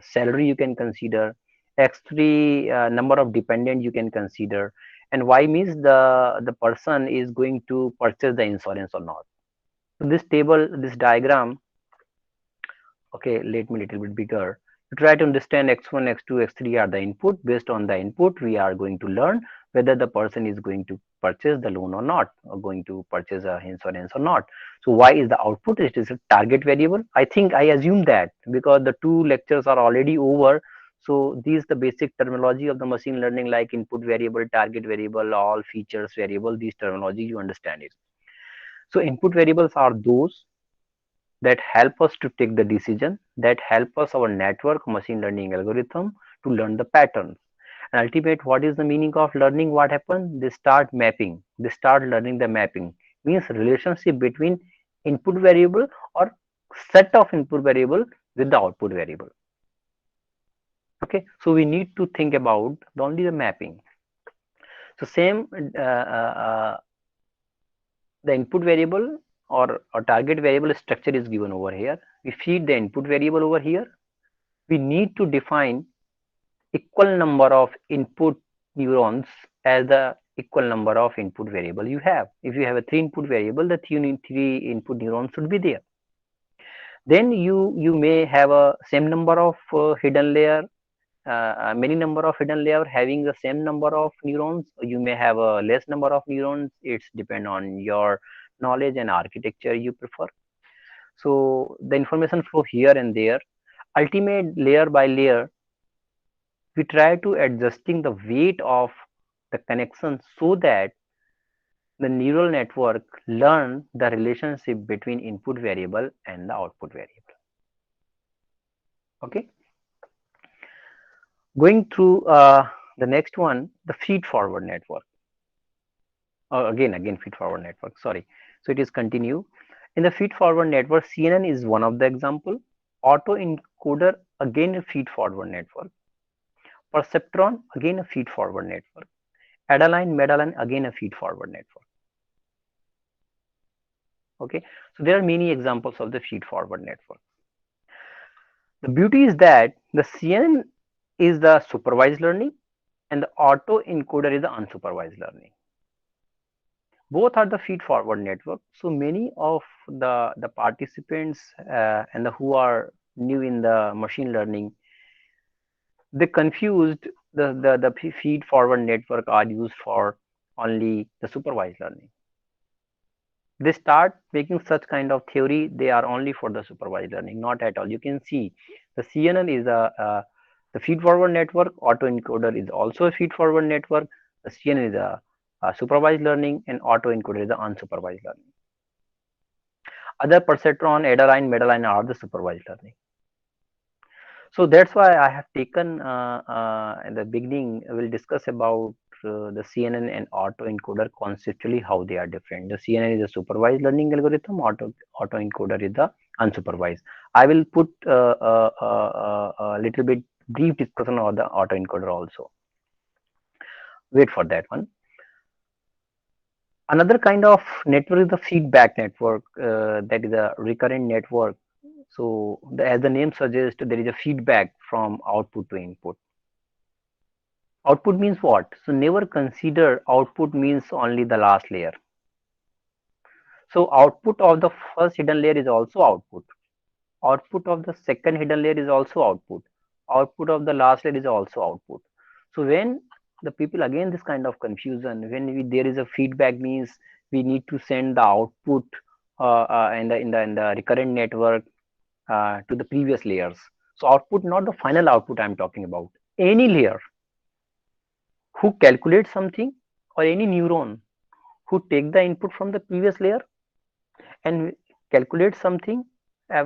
salary you can consider, x3 number of dependent you can consider, and y means the person is going to purchase the insurance or not. So this table, this diagram, okay, let me little bit bigger. To try to understand x1, x2, x3 are the input. Based on the input, we are going to learn whether the person is going to purchase the loan or not, or going to purchase a insurance or not. So y is the output. It is a target variable. I think I assume that because the two lectures are already over. So these the basic terminology of the machine learning, like input variable, target variable, all features variable. These terminology you understand it. So input variables are those that help us to take the decision, that help us our network machine learning algorithm to learn the patterns. And ultimate, what is the meaning of learning? What happened? They start mapping. They start learning the mapping. Means relationship between input variable or set of input variable with the output variable. Okay, so we need to think about only the mapping. So same the input variable or target variable structure is given over here. We feed the input variable over here. We need to define equal number of input neurons as the equal number of input variable you have. If you have a three input variable, the three input neurons should be there. Then you may have a same number of hidden layer, many number of hidden layer having the same number of neurons. You may have a less number of neurons. It's depend on your knowledge and architecture you prefer. So the information flow here and there. Ultimate layer by layer, we try to adjusting the weight of the connection so that the neural network learn the relationship between input variable and the output variable. Okay, going through the next one, the feed forward network. Again feed forward network, sorry. So it is continue. In the feed forward network, CNN is one of the example. Auto encoder, again a feed forward network. Perceptron, again a feed forward network. Adaline, Medaline, again a feed forward network. Okay, so there are many examples of the feed forward network. The beauty is that the CNN is the supervised learning and the auto encoder is the unsupervised learning. Both are the feed forward network. So many of the participants and who are new in the machine learning, they confused The feed forward network are used for only the supervised learning. They start making such kind of theory, they are only for the supervised learning, not at all. You can see the CNN is the feed forward network, autoencoder is also a feed forward network, the CNN is a supervised learning, and autoencoder is the unsupervised learning. Other perceptron, Adaline, Medaline are the supervised learning. So that's why I have taken in the beginning, we'll discuss about the CNN and autoencoder conceptually how they are different. The CNN is a supervised learning algorithm, autoencoder is the unsupervised. I will put a little bit brief discussion on the autoencoder also. Wait for that one. Another kind of network is the feedback network, that is a recurrent network. So, as the name suggests, there is a feedback from output to input. Output means what? So never consider output means only the last layer. So output of the first hidden layer is also output. Output of the second hidden layer is also output. Output of the last layer is also output. So when the people again this kind of confusion when there is a feedback means we need to send the output in the recurrent network to the previous layers. So output, not the final output I'm talking about. Any layer who calculates something, or any neuron who take the input from the previous layer and calculate something,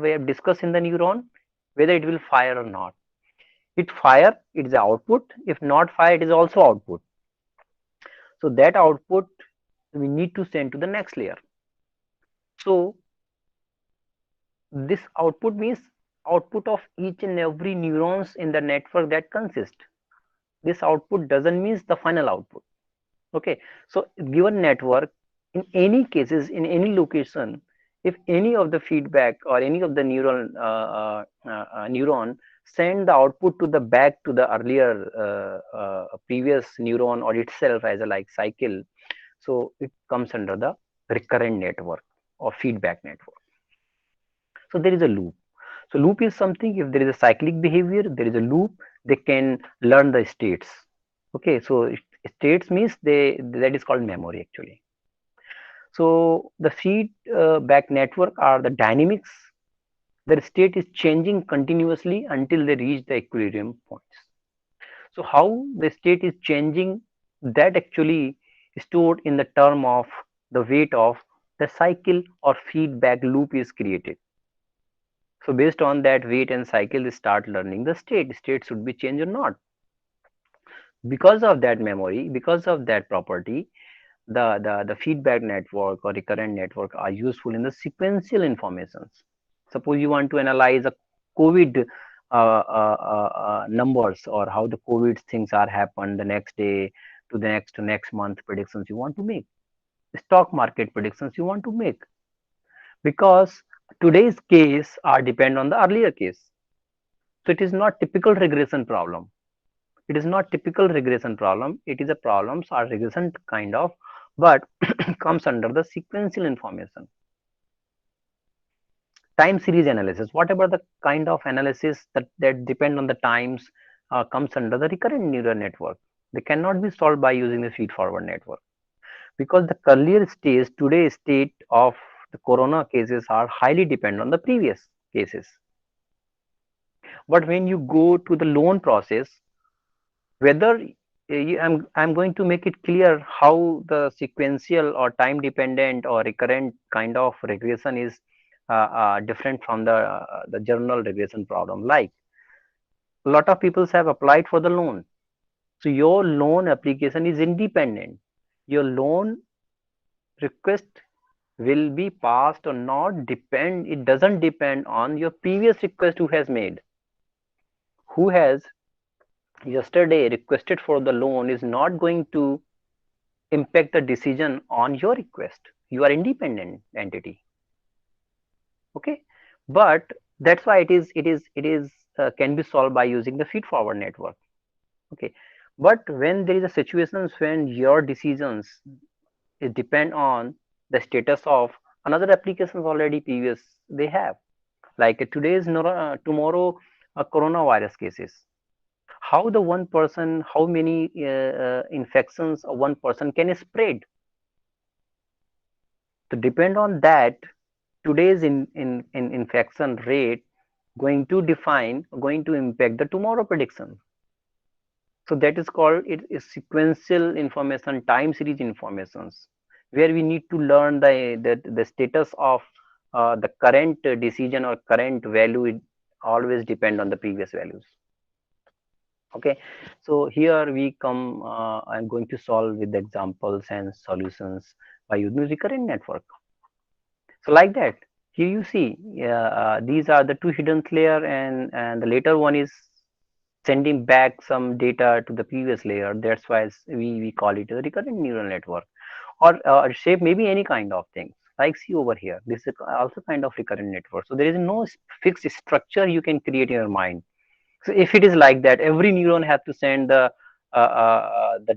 we have discussed in the neuron whether it will fire or not. It fire, it is the output. If not fire, it is also output. So that output we need to send to the next layer. So this output means output of each and every neurons in the network that consist. This output doesn't mean the final output. Okay, so given network, in any cases, in any location, if any of the feedback or any of the neuron send the output to the back to the earlier previous neuron or itself as a like cycle, so it comes under the recurrent network or feedback network. So there is a loop. So loop is something, if there is a cyclic behavior, there is a loop, they can learn the states. Okay, so states means that is called memory actually. So the feedback network are the dynamics. Their state is changing continuously until they reach the equilibrium points. So how the state is changing, that actually is stored in the term of the weight of the cycle or feedback loop is created. So based on that weight and cycle, they start learning the state. State should be changed or not. Because of that memory, because of that property, the feedback network or recurrent network are useful in the sequential informations. Suppose you want to analyze a COVID numbers, or how the COVID things are happen the next day to the next month predictions you want to make, stock market predictions you want to make, because today's case are depend on the earlier case. So it is not typical regression problem. It is not typical regression problem. It is a problems or regression kind of, but comes under the sequential information. Time series analysis, whatever the kind of analysis that depend on the times, comes under the recurrent neural network. They cannot be solved by using the feed forward network, because the earlier stage, today's state of the corona cases are highly dependent on the previous cases. But when you go to the loan process, whether I'm going to make it clear how the sequential or time dependent or recurrent kind of regression is different from the general regression problem. Like a lot of people have applied for the loan, so your loan application is independent. Your loan request will be passed or not depend. It doesn't depend on your previous request who has made. Who has yesterday requested for the loan is not going to impact the decision on your request. You are independent entity. Okay, but that's why it is can be solved by using the feed forward network. Okay, but when there is a situations when your decisions is depend on the status of another applications already previous they have, like today's tomorrow coronavirus cases. How the one person, how many infections one person can spread. So depend on that, today's in infection rate going to impact the tomorrow prediction. So that is called, it is sequential information, time series informations, where we need to learn the status of the current decision or current value. It always depend on the previous values. Okay, so here we come. I'm going to solve with the examples and solutions by using recurrent network. So like that, here you see, these are the two hidden layer, and the later one is sending back some data to the previous layer. That's why we call it a recurrent neural network, or shape maybe any kind of thing. Like see over here, this is also kind of recurrent network. So there is no fixed structure you can create in your mind. So if it is like that, every neuron has to send the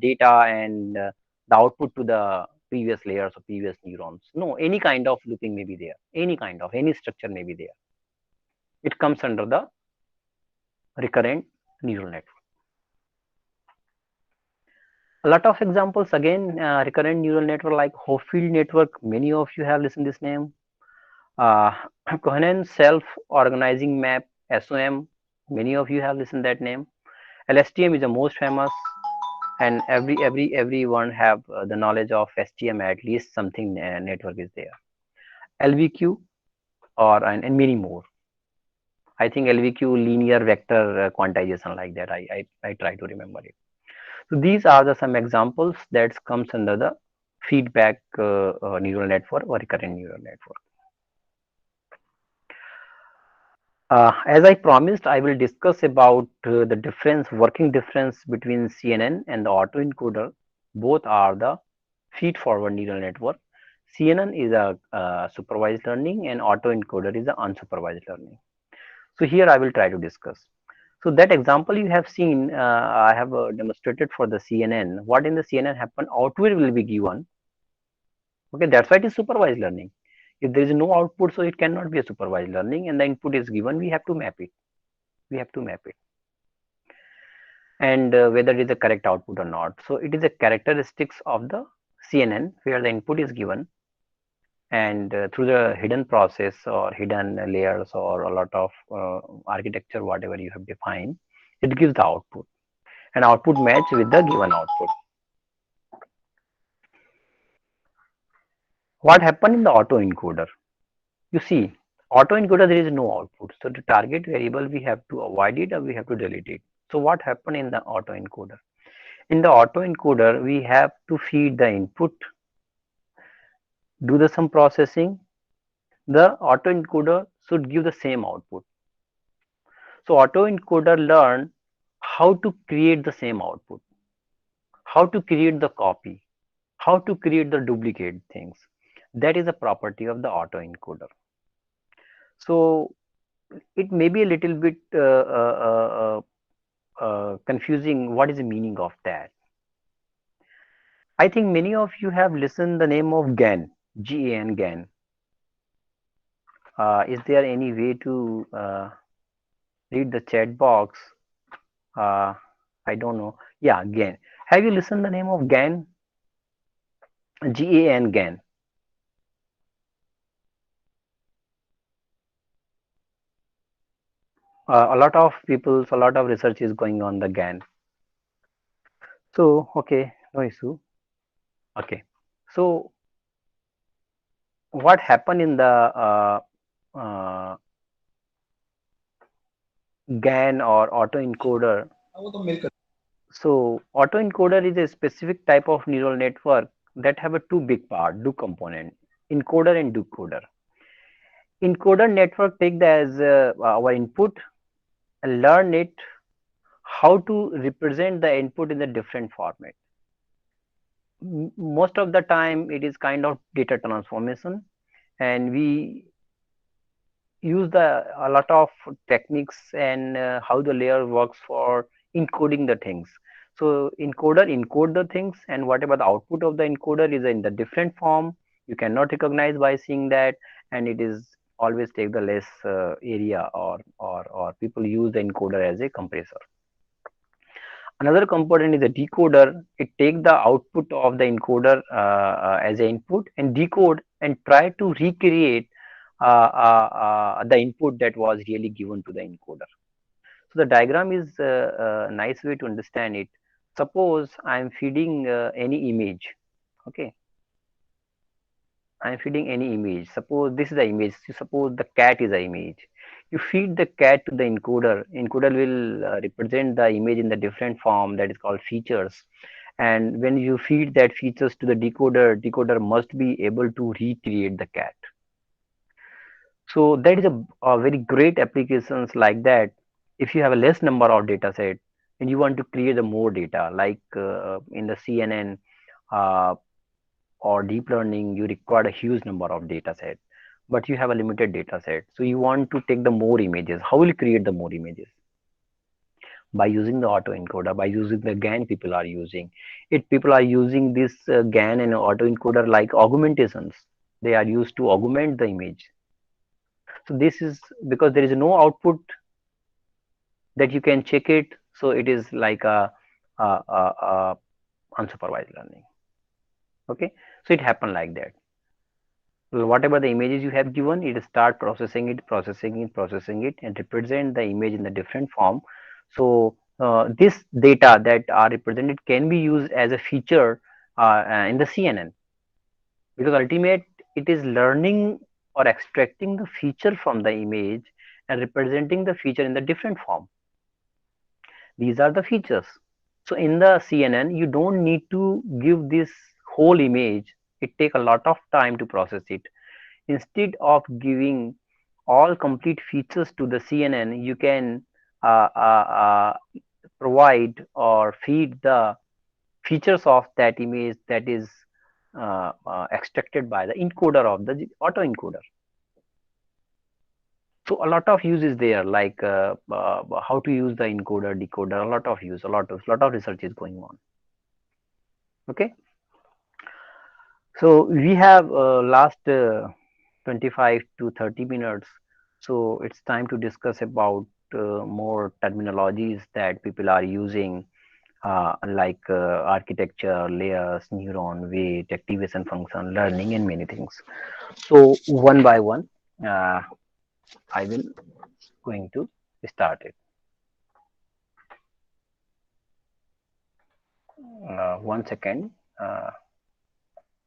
data and the output to the previous layers of previous neurons. No, any kind of looping may be there. Any kind of any structure may be there. It comes under the recurrent neural network. A lot of examples again, recurrent neural network like Hopfield network. Many of you have listened this name. Uh, Cohen's self-organizing map (SOM). Many of you have listened that name. LSTM is the most famous, and everyone have the knowledge of STM, at least something network is there. LVQ or and many more. I think LVQ linear vector quantization like that. I try to remember it. So these are the some examples that comes under the feedback neural network or recurrent neural network. As I promised, I will discuss about the difference, working difference between CNN and the autoencoder. Both are the feed-forward neural network. CNN is a supervised learning, and autoencoder is a unsupervised learning. So here I will try to discuss. So that example you have seen, I have demonstrated for the CNN. What in the CNN happen? Output will be given. Okay, that's why it is supervised learning. If there is no output, so it cannot be a supervised learning, and the input is given. We have to map it. We have to map it, and whether it is a correct output or not. So it is a characteristics of the CNN where the input is given, and through the hidden process or hidden layers or a lot of architecture, whatever you have defined, it gives the output, and output match with the given output. What happened in the autoencoder? You see, autoencoder there is no output, so the target variable we have to avoid it or we have to delete it. So what happened in the autoencoder? In the autoencoder, we have to feed the input, do the some processing. The autoencoder should give the same output. So autoencoder learn how to create the same output, how to create the copy, how to create the duplicate things. That is a property of the autoencoder. So it may be a little bit confusing. What is the meaning of that? I think many of you have listened the name of GAN, GAN, GAN. Is there any way to read the chat box? Uh, I don't know. Yeah, GAN. Have you listened the name of GAN? GAN, GAN. A lot of people, a lot of research is going on the GAN. So, okay, no issue. Okay. So, what happened in the GAN or autoencoder? So autoencoder is a specific type of neural network that have a two big part, two component, encoder and decoder. Encoder network take the as our input and learn it how to represent the input in the different format. Most of the time it is kind of data transformation, and we use the a lot of techniques and how the layer works for encoding the things. So encoder encode the things, and whatever the output of the encoder is in the different form, you cannot recognize by seeing that, and it is always take the less area, or people use the encoder as a compressor. Another component is a decoder. It take the output of the encoder as an input and decode and try to recreate the input that was really given to the encoder. So the diagram is a nice way to understand it. Suppose I am feeding any image. Okay, I am feeding any image. Suppose this is the image. Suppose the cat is the image. You feed the cat to the encoder. Encoder will represent the image in the different form that is called features. And when you feed that features to the decoder, decoder must be able to recreate the cat. So that is a very great applications like that. If you have a less number of data set and you want to create a more data, like in the CNN uh, or deep learning, you require a huge number of data set, but you have a limited data set. So you want to take the more images. How will you create the more images? By using the autoencoder, by using the GAN people are using it. People are using this GAN and autoencoder like augmentations. They are used to augment the image. So this is because there is no output that you can check it. So it is like a unsupervised learning. Okay, so it happened like that. Whatever the images you have given, it start processing it, processing it, and represent the image in the different form. So this data that are represented can be used as a feature in the CNN, because ultimate it is learning or extracting the feature from the image and representing the feature in the different form. These are the features. So in the CNN, you don't need to give this whole image. It take a lot of time to process it. Instead of giving all complete features to the CNN, you can provide or feed the features of that image that is extracted by the encoder of the autoencoder. So a lot of use is there, like how to use the encoder, decoder. A lot of use, a lot of research is going on. Okay, so we have last 25 to 30 minutes. So it's time to discuss about more terminologies that people are using, like architecture, layers, neuron, weight, activation function, learning, and many things. So one by one, uh, I will going to start it. 1 second.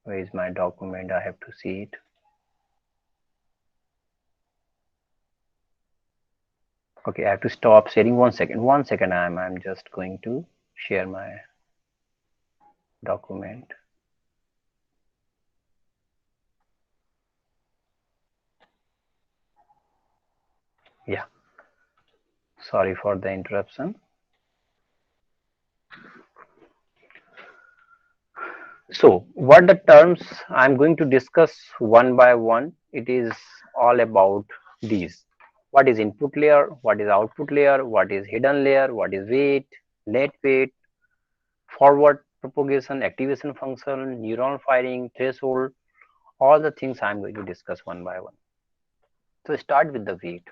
Where is my document? I have to see it. Okay, I have to stop sharing. 1 second. 1 second. I'm just going to share my document. Yeah, sorry for the interruption. So what the terms I'm going to discuss one by one, it is all about these. What is input layer, what is output layer, what is hidden layer, what is weight, net weight, forward propagation, activation function, neuron firing, threshold, all the things I'm going to discuss one by one. So start with the weight.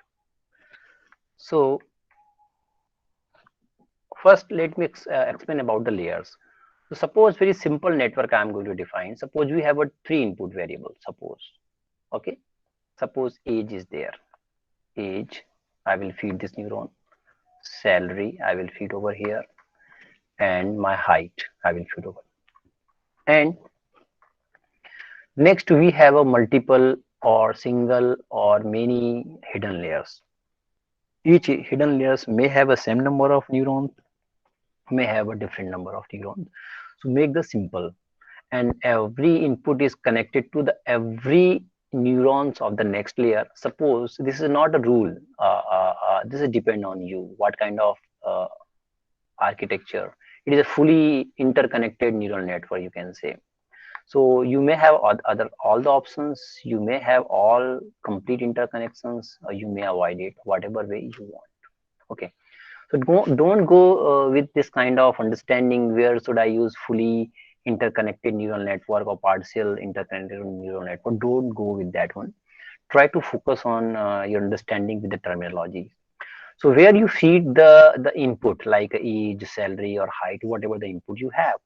So first let me explain about the layers. So suppose very simple network I'm going to define. Suppose we have a three input variable. Suppose, okay. Suppose age is there. Age, I will feed this neuron. Salary, I will feed over here, and my height, I will feed over. And next we have a multiple or single or many hidden layers. Each hidden layers may have a same number of neurons, may have a different number of neurons. So make the simple, and every input is connected to the every neurons of the next layer. Suppose this is not a rule. This is depend on you. What kind of architecture? It is a fully interconnected neural network, you can say. So you may have other all the options. You may have all complete interconnections, or you may avoid it, whatever way you want. Okay. So don't go with this kind of understanding where should I use fully interconnected neural network or partial interconnected neural network. Don't go with that one. Try to focus on your understanding with the terminology. So where you feed the input like age, salary, or height, whatever the input you have.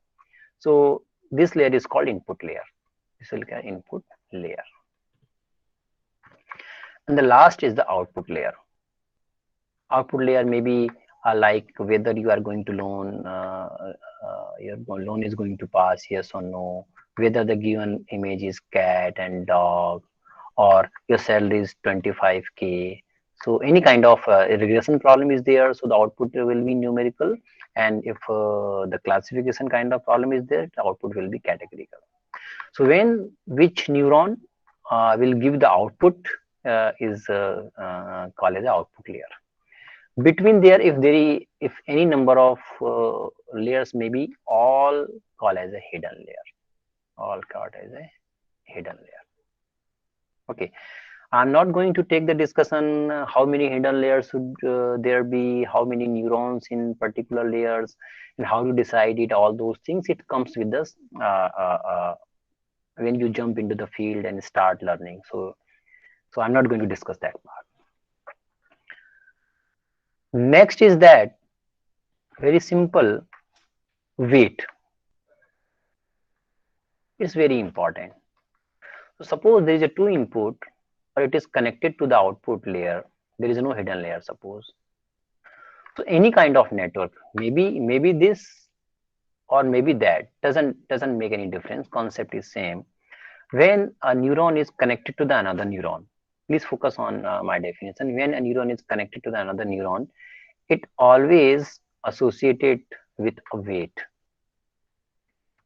So this layer is called input layer. This will get input layer. And the last is the output layer. Output layer may be like whether you are going to loan, your loan is going to pass, yes or no, whether the given image is cat and dog, or your salary is 25K. So any kind of regression problem is there, so the output will be numerical. And if the classification kind of problem is there, the output will be categorical. So when which neuron will give the output is called as the output layer. Between there, if any number of layers may be, all called as a hidden layer. All called as a hidden layer. Okay, I'm not going to take the discussion how many hidden layers should there be, how many neurons in particular layers, and how to decide it. All those things it comes with this when you jump into the field and start learning. So I'm not going to discuss that part. Next is that very simple weight is very important. So suppose there is a two input or it is connected to the output layer. There is no hidden layer, suppose. So any kind of network, maybe this or maybe that, doesn't make any difference. Concept is same. When a neuron is connected to the another neuron, please focus on my definition. When a neuron is connected to the another neuron, it always associated with a weight.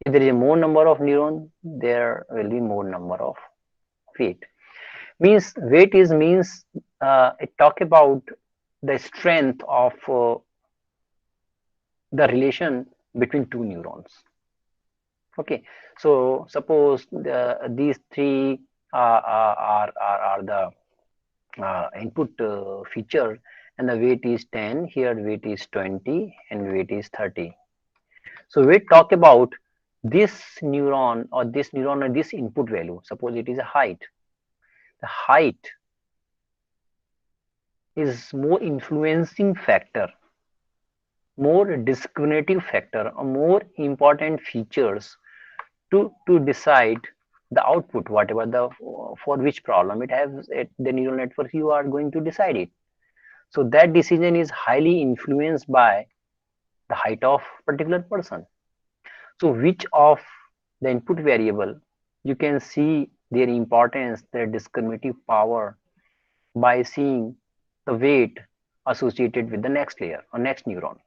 If there is a more number of neurons, there will be more number of weight. Means weight is means it talk about the strength of the relation between two neurons. Okay, so suppose these three are the input feature, and the weight is 10, here weight is 20, and weight is 30. So we talk about this neuron or this input value. Suppose it is a height. The height is more influencing factor, more discriminative factor, or more important features to decide the output, whatever the for which problem it has at the neural network you are going to decide it. So that decision is highly influenced by the height of particular person. So which of the input variable, you can see their importance, their discriminative power by seeing the weight associated with the next layer or next neuron.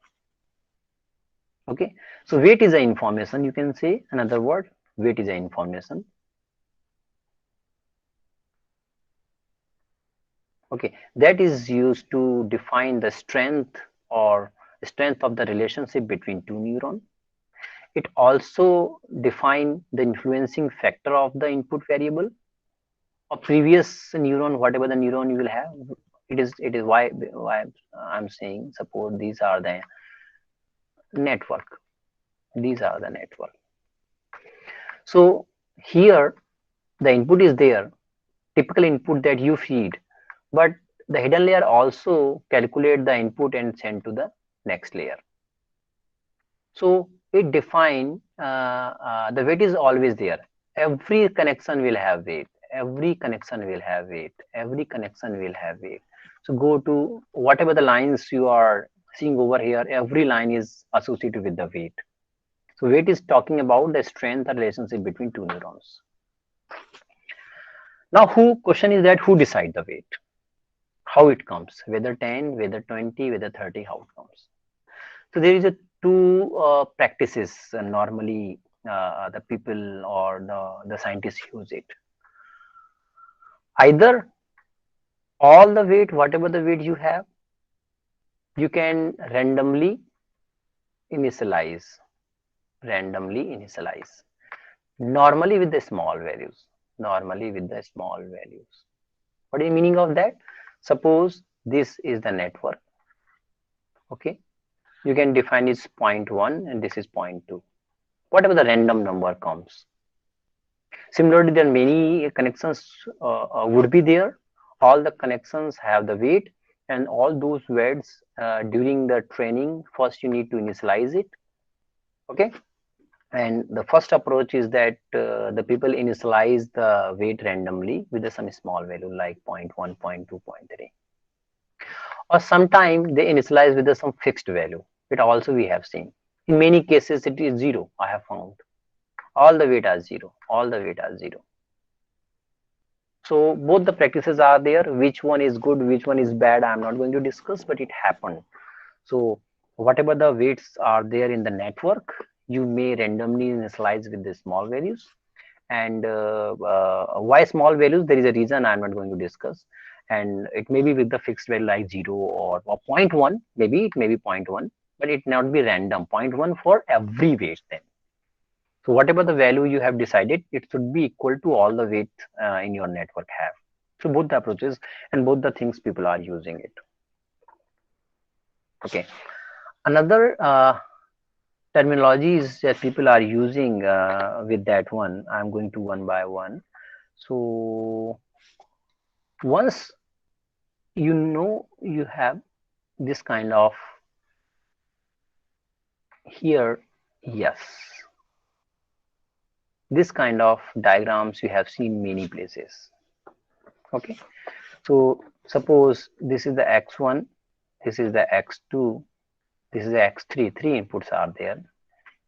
Okay, so weight is an information, you can say another word, weight is an information. Okay, that is used to define the strength of the relationship between two neurons. It also defines the influencing factor of the input variable or previous neuron, whatever the neuron you will have. It is why I'm saying, suppose these are the network. These are the network. So here the input is there, typical input that you feed, but the hidden layer also calculate the input and send to the next layer. So it define the weight is always there. Every connection will have weight. Every connection will have weight. Every connection will have weight. So go to whatever the lines you are seeing over here. Every line is associated with the weight. So weight is talking about the strength and relationship between two neurons. Now, question is that who decide the weight? How it comes? Whether 10, whether 20, whether 30, how it comes? So there is a two practices normally the people or the scientists use it. Either all the weight, whatever the weight you have, you can initialize, randomly initialize. Normally with the small values. Normally with the small values. What is the meaning of that? Suppose this is the network. Okay. You can define it 0.1 and this is 0.2. Whatever the random number comes. Similarly, there are many connections would be there. All the connections have the weight and all those weights during the training, first you need to initialize it. Okay, and the first approach is that the people initialize the weight randomly with some small value like zero point 0.1, 0.2, 0.3, or sometime they initialize with some fixed value. It also we have seen. In many cases it is zero. I have found all the weight are zero. All the weight are zero. So both the practices are there. Which one is good, which one is bad, I am not going to discuss, but it happened. So whatever the weights are there in the network, you may randomly initialize with the small values. And why small values? There is a reason I am not going to discuss. And it may be with the fixed value like 0 or zero point 0.1, maybe it may be zero point 0.1, but it not be random. 0.1 for every weight then. So whatever the value you have decided, it should be equal to all the weight in your network have. So both the approaches and both the things people are using it. Okay. Another terminologies that people are using with that one, I'm going to one by one. So once you know you have this kind of here, yes, this kind of diagrams you have seen many places. Okay, so suppose this is the x1, this is the x2, this is the x3, three inputs are there,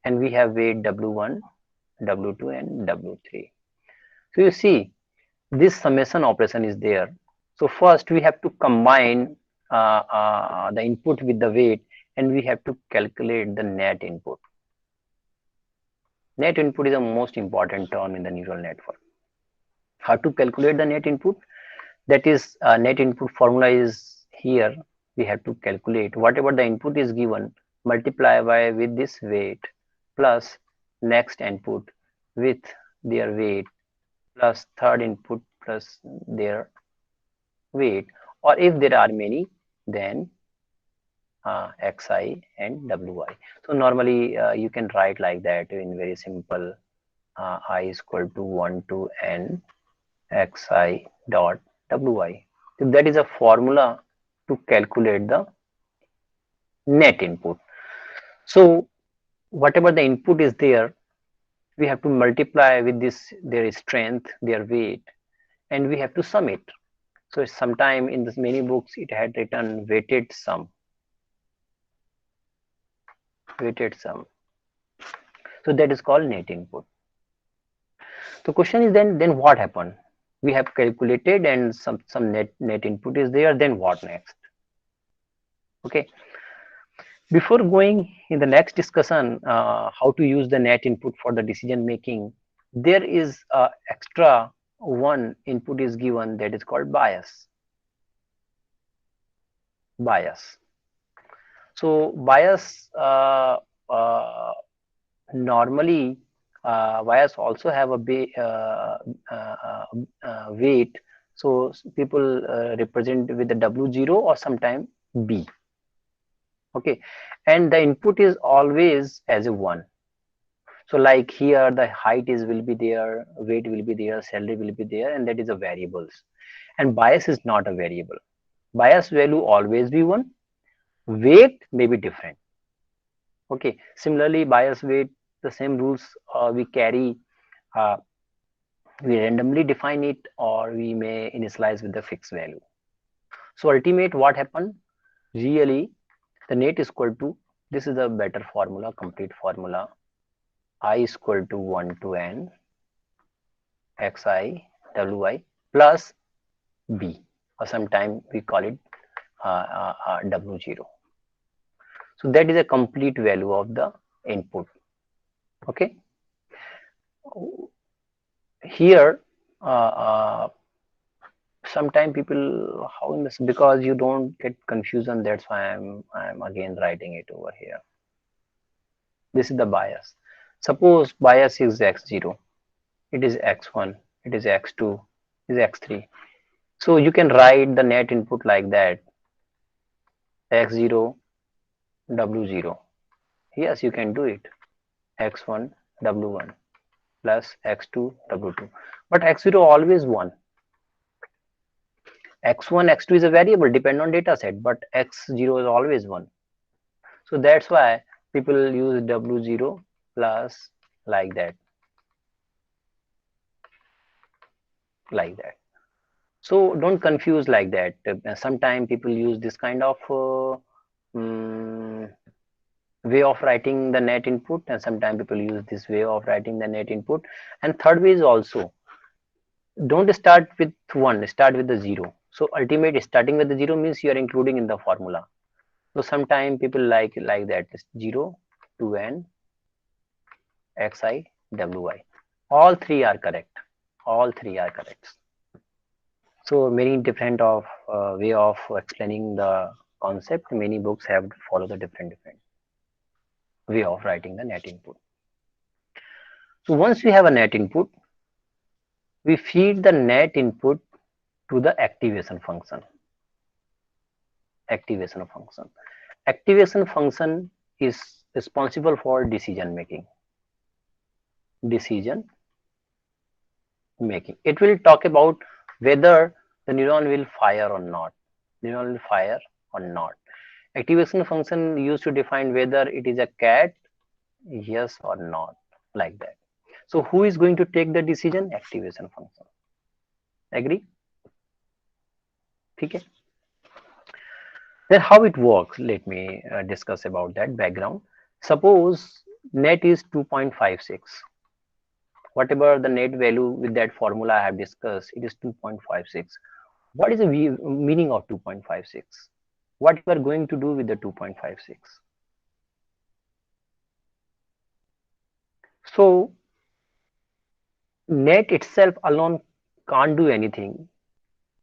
and we have weight w1, w2 and w3. So you see this summation operation is there. So first we have to combine the input with the weight, and we have to calculate the net input. Net input is the most important term in the neural network. How to calculate the net input? That is net input formula is here. We have to calculate whatever the input is given, multiply by with this weight plus next input with their weight plus third input plus their weight, or if there are many, then xi and wi. So normally you can write like that in very simple, I is equal to 1 to n xi dot wi. So that is a formula to calculate the net input. So whatever the input is there, we have to multiply with this their strength, their weight, and we have to sum it. So sometime in this many books it had written weighted sum. Weighted sum. So that is called net input. The question is then what happened? We have calculated and some net input is there. Then what next? Okay. Before going in the next discussion, how to use the net input for the decision making, there is extra one input is given that is called bias. Bias. So bias normally bias also have a weight. So people represent with the W0 or sometime B. Okay, and the input is always as a 1. So like here the height is will be there, weight will be there, salary will be there, and that is a variables. And bias is not a variable. Bias value always be 1. Weight may be different. Okay, similarly bias weight, the same rules we carry. uh, we randomly define it or we may initialize with the fixed value. So ultimate what happened, really the net is equal to, this is a better formula, complete formula, I is equal to 1 to n xi wi plus b, or sometime we call it w0. So that is a complete value of the input. Okay, here sometimes people, how in this, because you don't get confusion, that's why I'm again writing it over here. This is the bias. Suppose bias is x0, it is x1, it is x2, it is x3. So you can write the net input like that, x0 w0. Yes, you can do it, x1 w1 plus x2 w2, but x0 always 1. X1, X2 is a variable depend on data set, but X0 is always 1. So that's why people use W0 plus like that, like that. So don't confuse like that. Sometimes people use this kind of mm, way of writing the net input, and sometimes people use this way of writing the net input. And third way is also, don't start with 1, start with the 0. So ultimate starting with the 0 means you are including in the formula. So sometimes people like that, 0 to n xi wi. All three are correct. All three are correct. So many different of way of explaining the concept. Many books have follow the different way of writing the net input. So once we have a net input, we feed the net input to the activation function. Activation function. Activation function is responsible for decision making. Decision making. It will talk about whether the neuron will fire or not. Neuron will fire or not. Activation function used to define whether it is a cat, yes or not, like that. So who is going to take the decision? Activation function. Agree? Okay. Then how it works? Let me discuss about that background. Suppose net is 2.56. Whatever the net value with that formula I have discussed, it is 2.56. What is the meaning of 2.56? What you are going to do with the 2.56? So net itself alone can't do anything.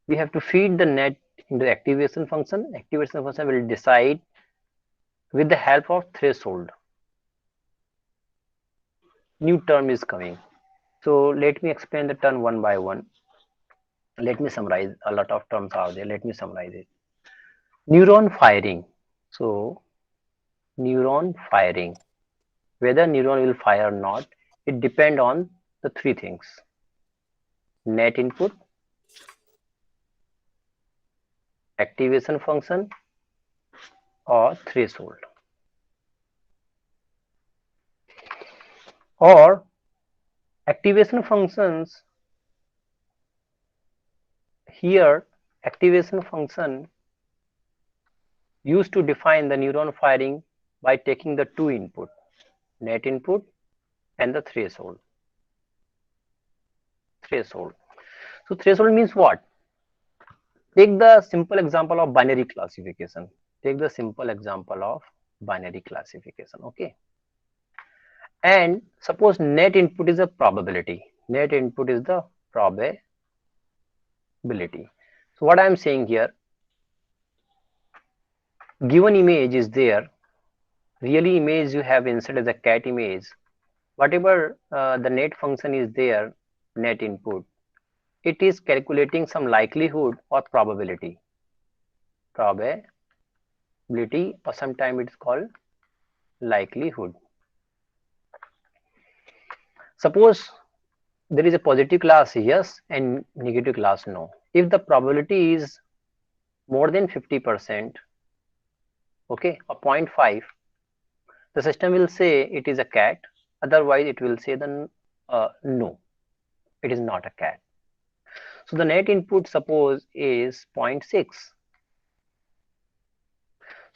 We have to feed the net into activation function. Activation function will decide with the help of threshold. New term is coming. So let me explain the term one by one. Let me summarize. A lot of terms are there. Let me summarize it. Neuron firing. So neuron firing. Whether neuron will fire or not, it depends on the three things: net input, activation function, or threshold. Or activation functions, here activation function used to define the neuron firing by taking the two input, net input and the threshold. Threshold. So threshold means what? Take the simple example of binary classification. Take the simple example of binary classification. Okay. And suppose net input is a probability. Net input is the probability. So what I am saying here, given image is there, really image you have inserted as a cat image. Whatever the net function is there, net input, it is calculating some likelihood or probability. Probability, or sometimes it is called likelihood. Suppose there is a positive class yes and negative class no. If the probability is more than 50%, okay, or 0.5, the system will say it is a cat. Otherwise, it will say then no, it is not a cat. So the net input suppose is 0.6.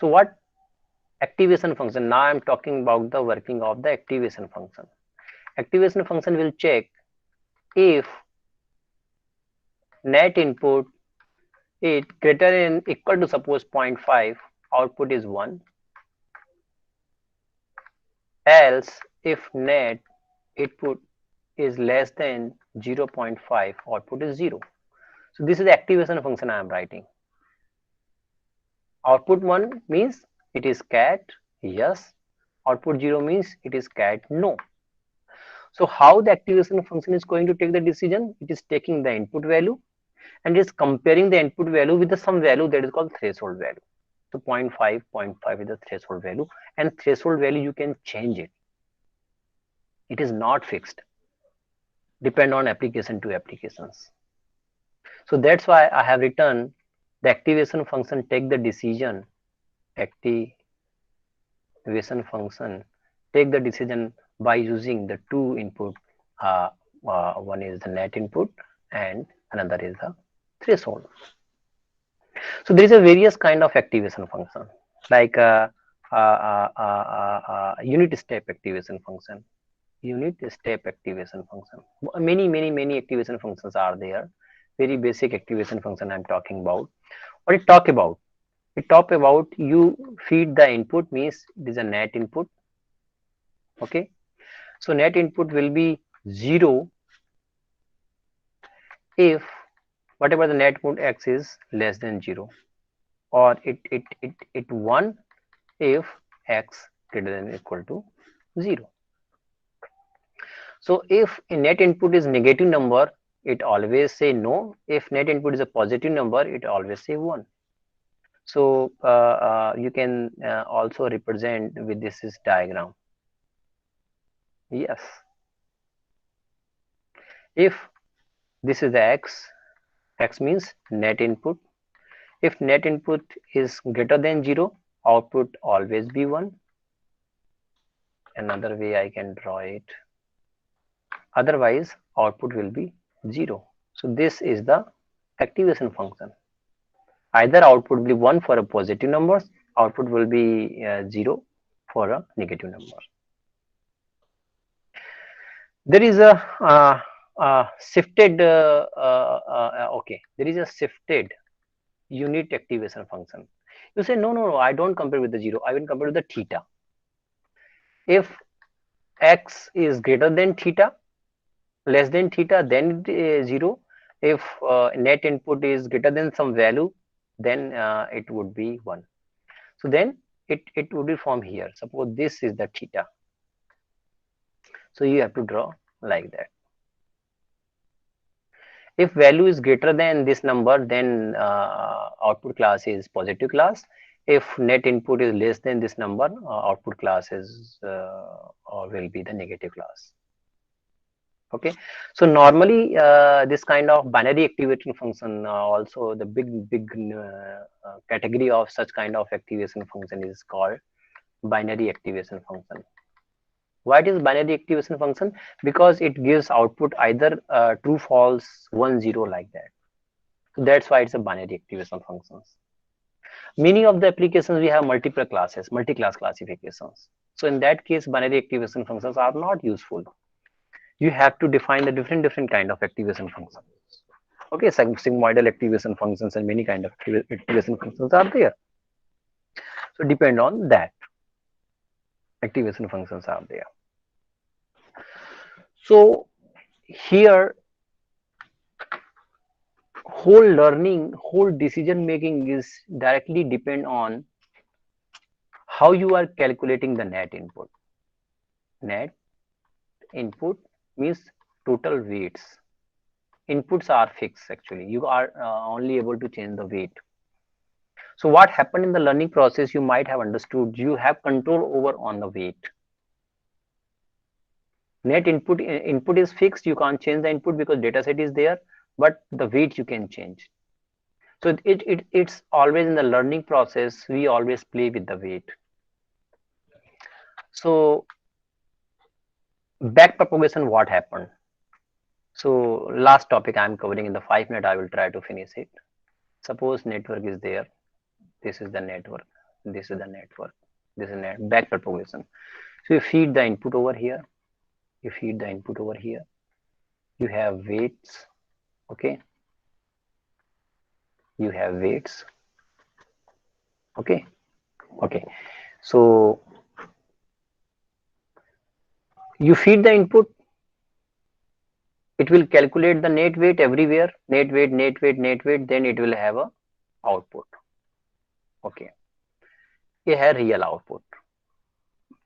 So what activation function? Now I am talking about the working of the activation function. Activation function will check if net input is greater than equal to suppose 0.5, output is 1. Else if net input is less than 0.5, output is 0. So this is the activation function I am writing. Output 1 means it is cat, yes. Output 0 means it is cat, no. So how the activation function is going to take the decision? It is taking the input value and is comparing the input value with the some value that is called threshold value. So 0.5 is the threshold value, and threshold value you can change it. It is not fixed. Depend on application to applications. So that's why I have written the activation function take the decision. Activation function take the decision by using the two input. Uh, One is the net input and another is the threshold. So there is a various kind of activation function like unit step activation function. Unit step activation function. Many activation functions are there. Very basic activation function I'm talking about. What it talk about? It talk about you feed the input means it is a net input. Okay. So net input will be 0 if whatever the net input x is less than 0, or it 1 if x greater than or equal to 0. So if a net input is negative number, it always say no. If net input is a positive number, it always say 1. So you can also represent with this is diagram. Yes, if this is the x means net input. If net input is greater than 0, output always be 1. Another way I can draw it. Otherwise, output will be 0. So this is the activation function. Either output will be 1 for a positive number, output will be 0 for a negative number. There is a shifted okay, there is a shifted unit activation function. You say no, I don't compare with the 0, I will compare with the theta. If x is greater than theta, less than theta, then 0. If net input is greater than some value, then it would be 1. So then it would be from here. Suppose this is the theta. So you have to draw like that. If value is greater than this number, then output class is positive class. If net input is less than this number, output class is or will be the negative class. Okay, so normally this kind of binary activation function, also the big category of such kind of activation function is called binary activation function. Why it is binary activation function? Because it gives output either true, false, 1, 0 like that. So that's why it's a binary activation functions. Many of the applications we have multiple classes, multi-class classifications. So in that case, binary activation functions are not useful. You have to define the different kind of activation functions. Okay, sigmoidal activation functions and many kind of activation functions are there. So depend on that. Activation functions are there. So here whole learning, whole decision making is directly depend on how you are calculating the net input. Net input means total weights. Inputs are fixed actually. You are only able to change the weight. So what happened in the learning process, you might have understood, you have control over on the weight. Net input is fixed, you can't change the input because data set is there, but the weight you can change. So it's always in the learning process, we always play with the weight. So back propagation, what happened? So last topic I'm covering in the 5 minutes, I will try to finish it. Suppose network is there. This is the network. This is the network. This is net back propagation. So you feed the input over here. You feed the input over here. You have weights. Okay. You have weights. Okay. Okay. So you feed the input. It will calculate the net weight everywhere. Net weight, net weight, net weight. Then it will have a output. Okay. ये है real output.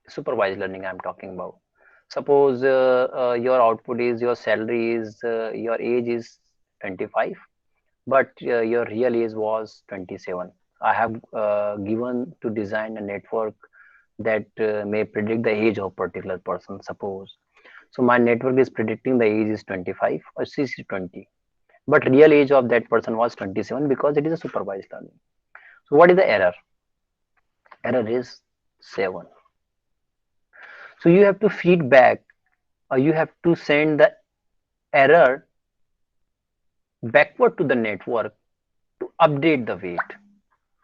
Supervised learning I'm talking about. Suppose your output is your salary is your age is 25, but your real age was 27. I have given to design a network that may predict the age of particular person. Suppose so my network is predicting the age is 25 or 6 is 20, but real age of that person was 27 because it is a supervised learning. So what is the error? Error is 7. So you have to feed back, or you have to send the error backward to the network to update the weight,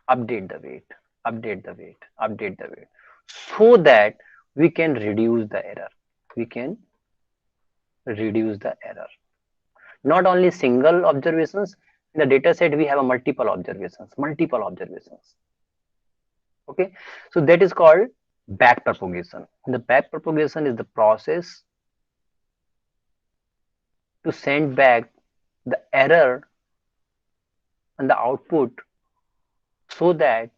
update the weight, update the weight, update the weight, so that we can reduce the error. We can reduce the error. Not only single observations, in the data set we have a multiple observations, multiple observations. Okay, so that is called back propagation. The back propagation is the process to send back the error and the output so that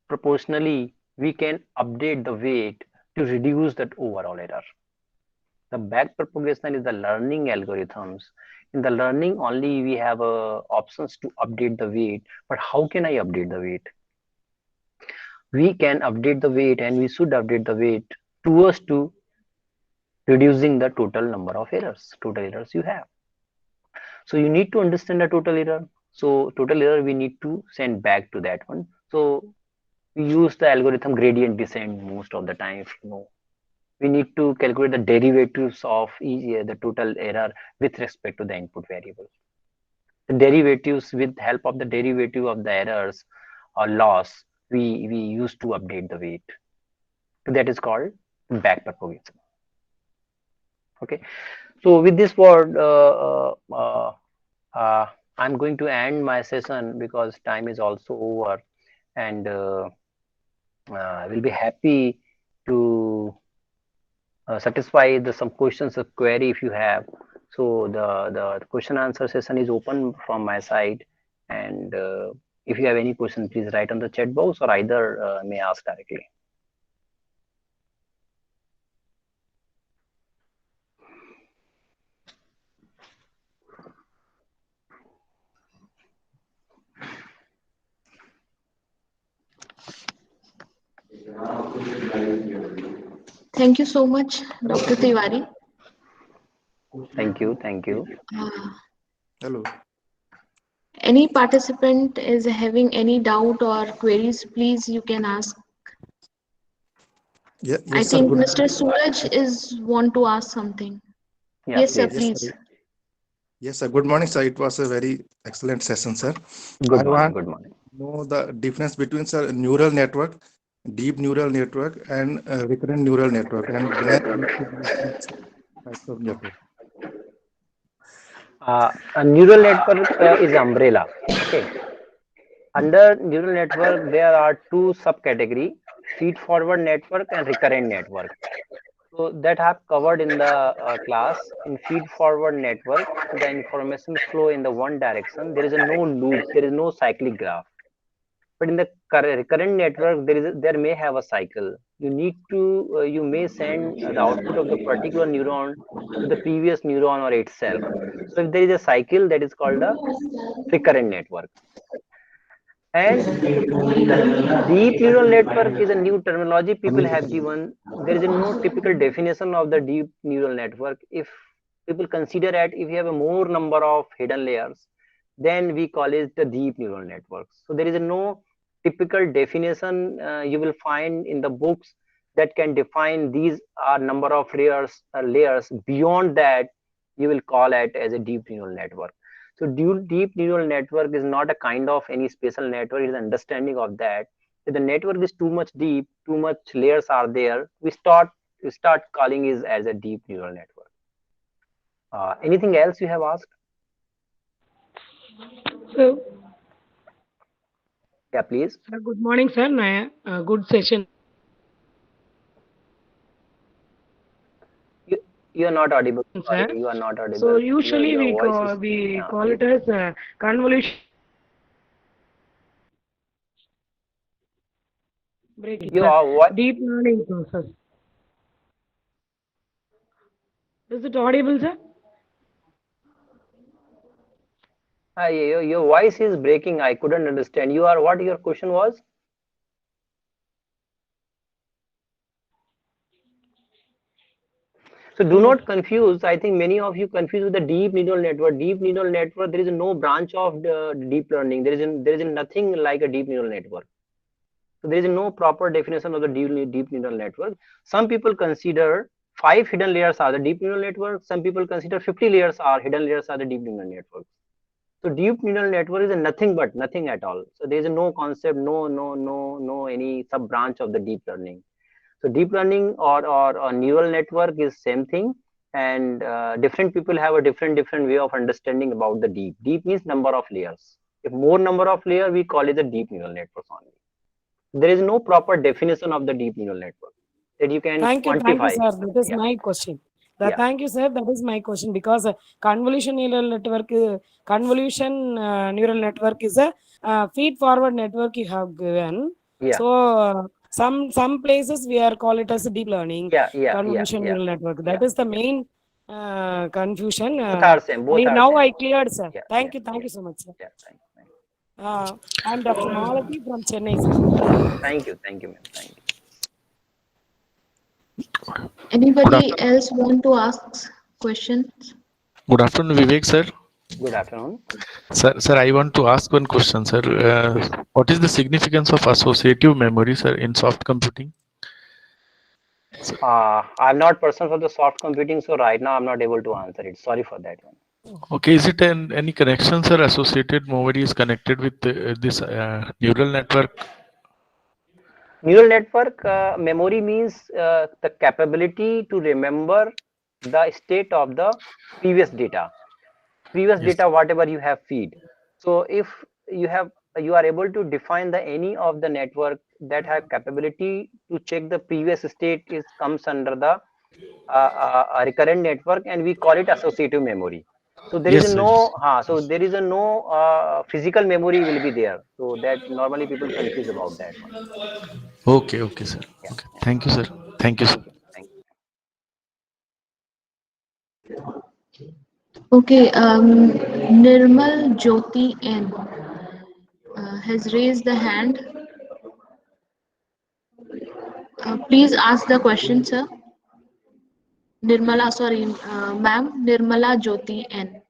proportionally we can update the weight to reduce that overall error. The back propagation is the learning algorithms. In the learning only we have options to update the weight, but how can I update the weight? We can update the weight, and we should update the weight towards to reducing the total number of errors you have. So you need to understand the total error. So total error we need to send back to that one. So we use the algorithm gradient descent most of the time, if you know. We need to calculate the derivatives of each, the total error with respect to the input variable. The derivatives, with help of the derivative of the errors or loss, we use to update the weight. So that is called back propagation. Okay. So with this word, I'm going to end my session because time is also over, and I will be happy to satisfy the some questions or query if you have. So the question answer session is open from my side, and if you have any question, please write on the chat box, or either may ask directly. Thank you so much, Dr. Tiwari. Thank you, thank you. Uh, Hello. any participant is having any doubt or queries, please you can ask. Yeah, I yes, sir. think Good. Mr. Suraj is want to ask something. Yeah, Yes, sir, please. Yes, please. sir. Yes, sir. Good morning, sir. It was a very excellent session, sir. Good I morning. want Good morning. to know the difference between, sir, neural network, deep neural network, and recurrent neural network, and where we should use each types of network. A neural network is umbrella. Okay. Under neural network, there are two subcategory: feed forward network and recurrent network. So that have covered in the class. In feed forward network, the information flow in the one direction. There is a no loop. There is no cyclic graph. But in the recurrent network, there may have a cycle. You need to you may send the output of the particular neuron to the previous neuron or itself. So if there is a cycle, that is called a recurrent network. And deep neural network is a new terminology people have given. There is no typical definition of the deep neural network. If people consider that if you have a more number of hidden layers, then we call it the deep neural networks. So there is no typical definition you will find in the books that can define these are number of layers. Beyond that, you will call it as a deep neural network. So deep neural network is not a kind of any special network. It is understanding of that. If the network is too much deep, too much layers are there, we start calling it as a deep neural network. Anything else you have asked? So, Yeah, please. sir, good morning, sir. Good session, You you are not audible. sir. Sorry, you are not So audible. Your usually your voice is. we Yeah, call it as convolution breaking, you sir. are what? Deep learning process. Is it audible, sir? Your voice is breaking. I couldn't understand. You are what? Your question was? So do not confuse. I think many of you confuse with the deep neural network. Deep neural network, there is no branch of the deep learning. There is nothing like a deep neural network. So there is no proper definition of the deep neural network. Some people consider 5 hidden layers are the deep neural network. Some people consider 50 layers are hidden layers are the deep neural network. So deep neural network is a nothing but nothing at all. So there is no concept, no any sub branch of the deep learning. So deep learning or neural network is same thing, and different people have a different way of understanding about the deep. Deep means number of layers. If more number of layer, we call it the deep neural network only. There is no proper definition of the deep neural network that you can Thank you, quantify. sir. That is Yeah, my question. yeah, Thank you, sir. That is my question because convolution neural network is a feed forward network you have given. yeah, So some places we are call it as a deep learning convolution yeah, neural network. yeah. That is the main confusion. Both are same. Both are Now same. I cleared, sir. Yeah, yeah, Thank yeah, you so much, sir. yeah. Thank you. I'm Dr. Malati from Chennai, sir. Thank you, ma'am. Thank you. Good Anybody afternoon. else want to ask questions? Good afternoon, Vivek sir. Good afternoon. Sir, I want to ask one question, sir. What is the significance of associative memory, sir, in soft computing? I'm not person for the soft computing, so right now I'm not able to answer it. Sorry for that one. Okay, is it any connection, sir? Associated memory is connected with this neural network? Neural network memory means the capability to remember the state of the previous data. Previous Yes. data, whatever you have feed. So if you have you are able to define the any of the network that have capability to check the previous state is comes under the a recurrent network, and we call it associative memory. So there is Yes, a sir. Yes. so there is a no physical memory will be there. So that normally people confuse about that one. Okay, okay, sir. Yeah, Okay. yeah. Thank you, sir. Thank you, sir. Thank you. Thank you. Okay, Nirmal Jyoti N has raised the hand. Please ask the question, sir. Nirmala, sorry, ma'am, Nirmala Jyoti N.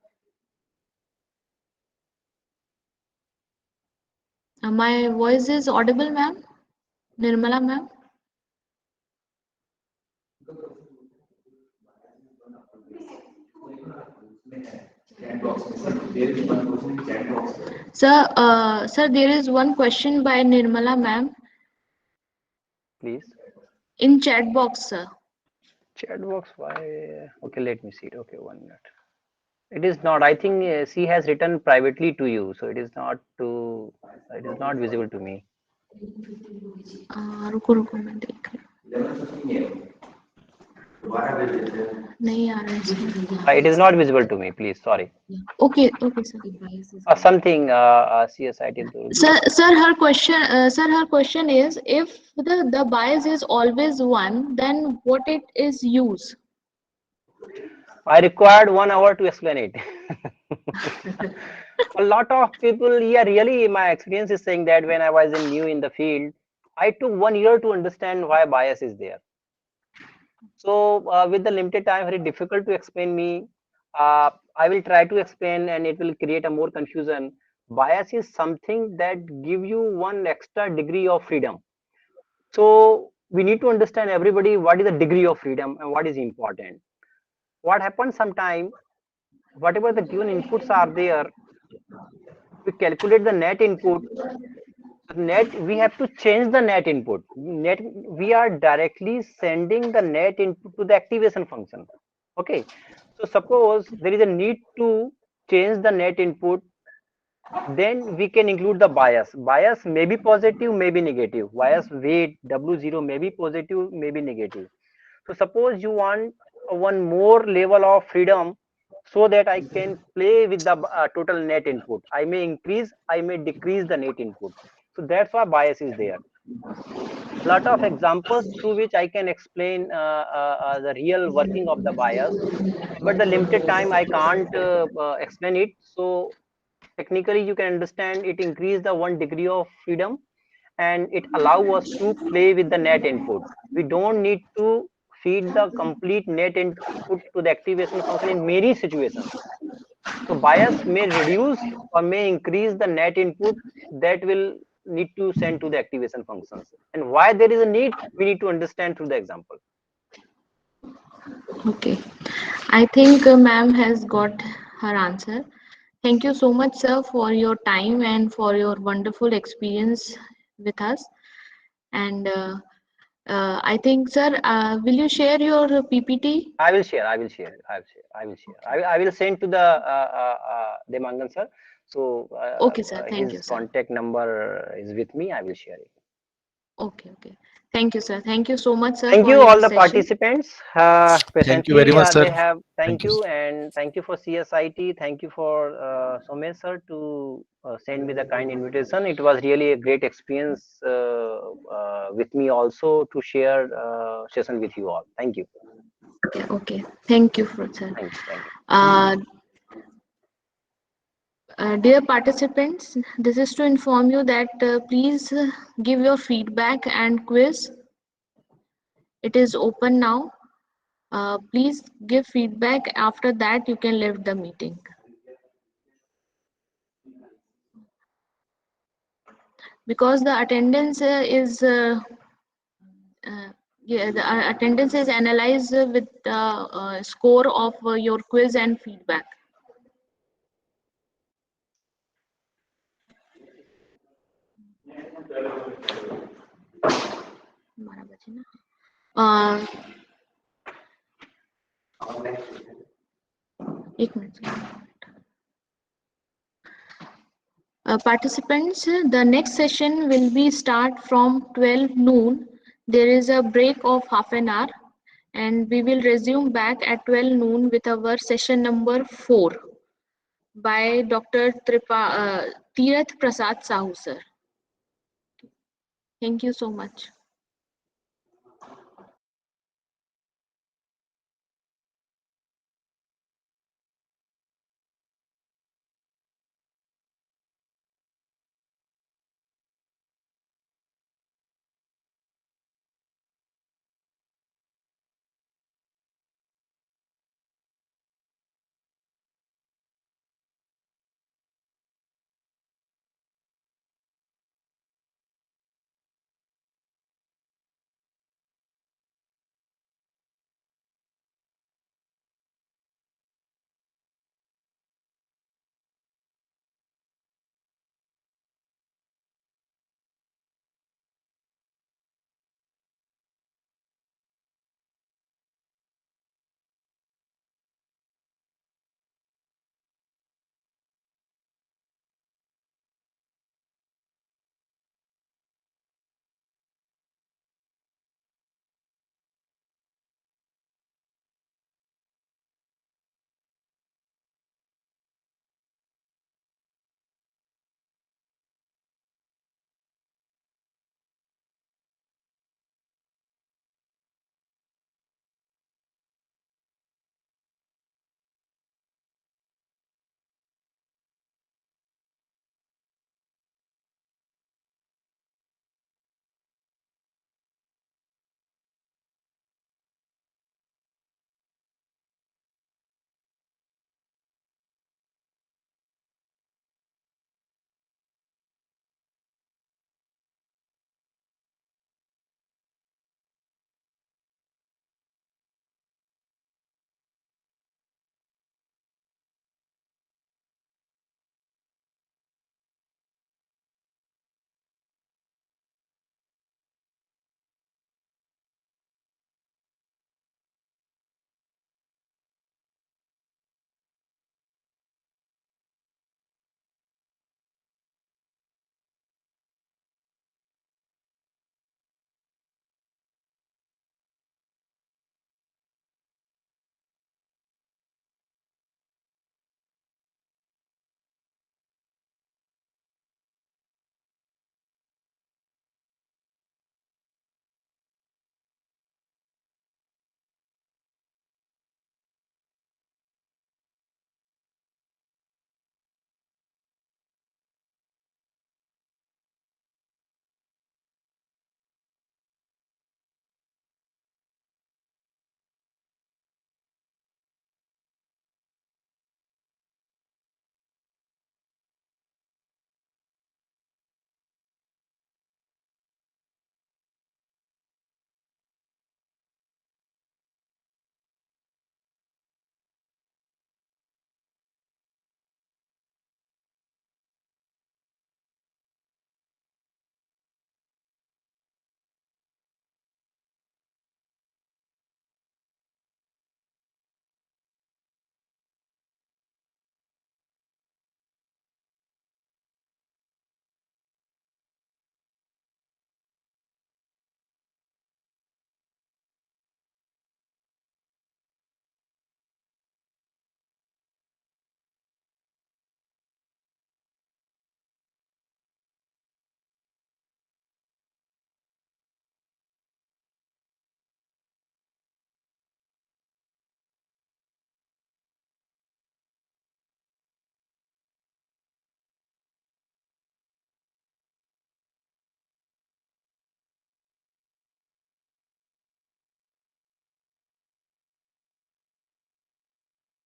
My voice is audible, ma'am? Nirmala, ma'am? Sir, there is one question by Nirmala, ma'am, Please. in chat box, sir. Chat box. Why? Okay, let me see it. Okay, 1 minute. It is not. I think she has written privately to you, so it is not to. It is not visible to me. रुको रुको मैं देख रही हूँ नहीं आ रहा है इसमें It is not visible to me. Please, sorry. okay sir Something. CSIT. sir her question is if the bias is always one then what it is use. I required 1 hour to explain it. A lot of people, yeah, really, my experience is saying that when I was new in the field, I took 1 year to understand why bias is there. So with the limited time, very difficult to explain me. I will try to explain, and it will create a more confusion. Bias is something that give you one extra degree of freedom. So we need to understand everybody what is the degree of freedom and what is important. What happens sometime, whatever the given inputs are there, we calculate the net input. Net, we have to change the net input. Net, we are directly sending the net input to the activation function. Okay, so suppose there is a need to change the net input, then we can include the bias. Bias may be positive, may be negative. Bias weight W0 may be positive, may be negative. So suppose you want one more level of freedom so that I can play with the total net input. I may increase, I may decrease the net input. So that's why bias is there. Lot of examples through which I can explain the real working of the bias, but the limited time I can't explain it. So technically you can understand it increase the 1 degree of freedom, and it allow us to play with the net input. We don't need to feed the complete net input to the activation function in many situations. So bias may reduce or may increase the net input that will need to send to the activation functions. And why there is a need, we need to understand through the example. Okay. I think ma'am has got her answer. Thank you so much, sir, for your time and for your wonderful experience with us. And I think, sir, will you share your PPT? I will share. I will share. I will send to the Demangan sir. So Okay, sir. Thank you, his sir. contact number is with me. I will share it. Okay, okay. Thank you, sir. Thank you so much, sir, Thank for you your all the session. participants. Thank you very Patiently much, sir. they have. Thank Thank you. you, and thank you for CSIT. Thank you for Somesh sir to send me the kind invitation. It was really a great experience with me also to share session with you all. Thank you. Okay, okay. Thank you, for sir. Thank you. Thank you. Dear participants, this is to inform you that please give your feedback and quiz. It is open now. Please give feedback. After that, you can leave the meeting. Because the attendance the attendance is analyzed with the score of your quiz and feedback. एक minute participants, the next session will be start from 12 noon. There is a break of half an hour and we will resume back at 12 noon with our session number 4 by Dr. Tirath Prasad Sahu sir. Thank you so much.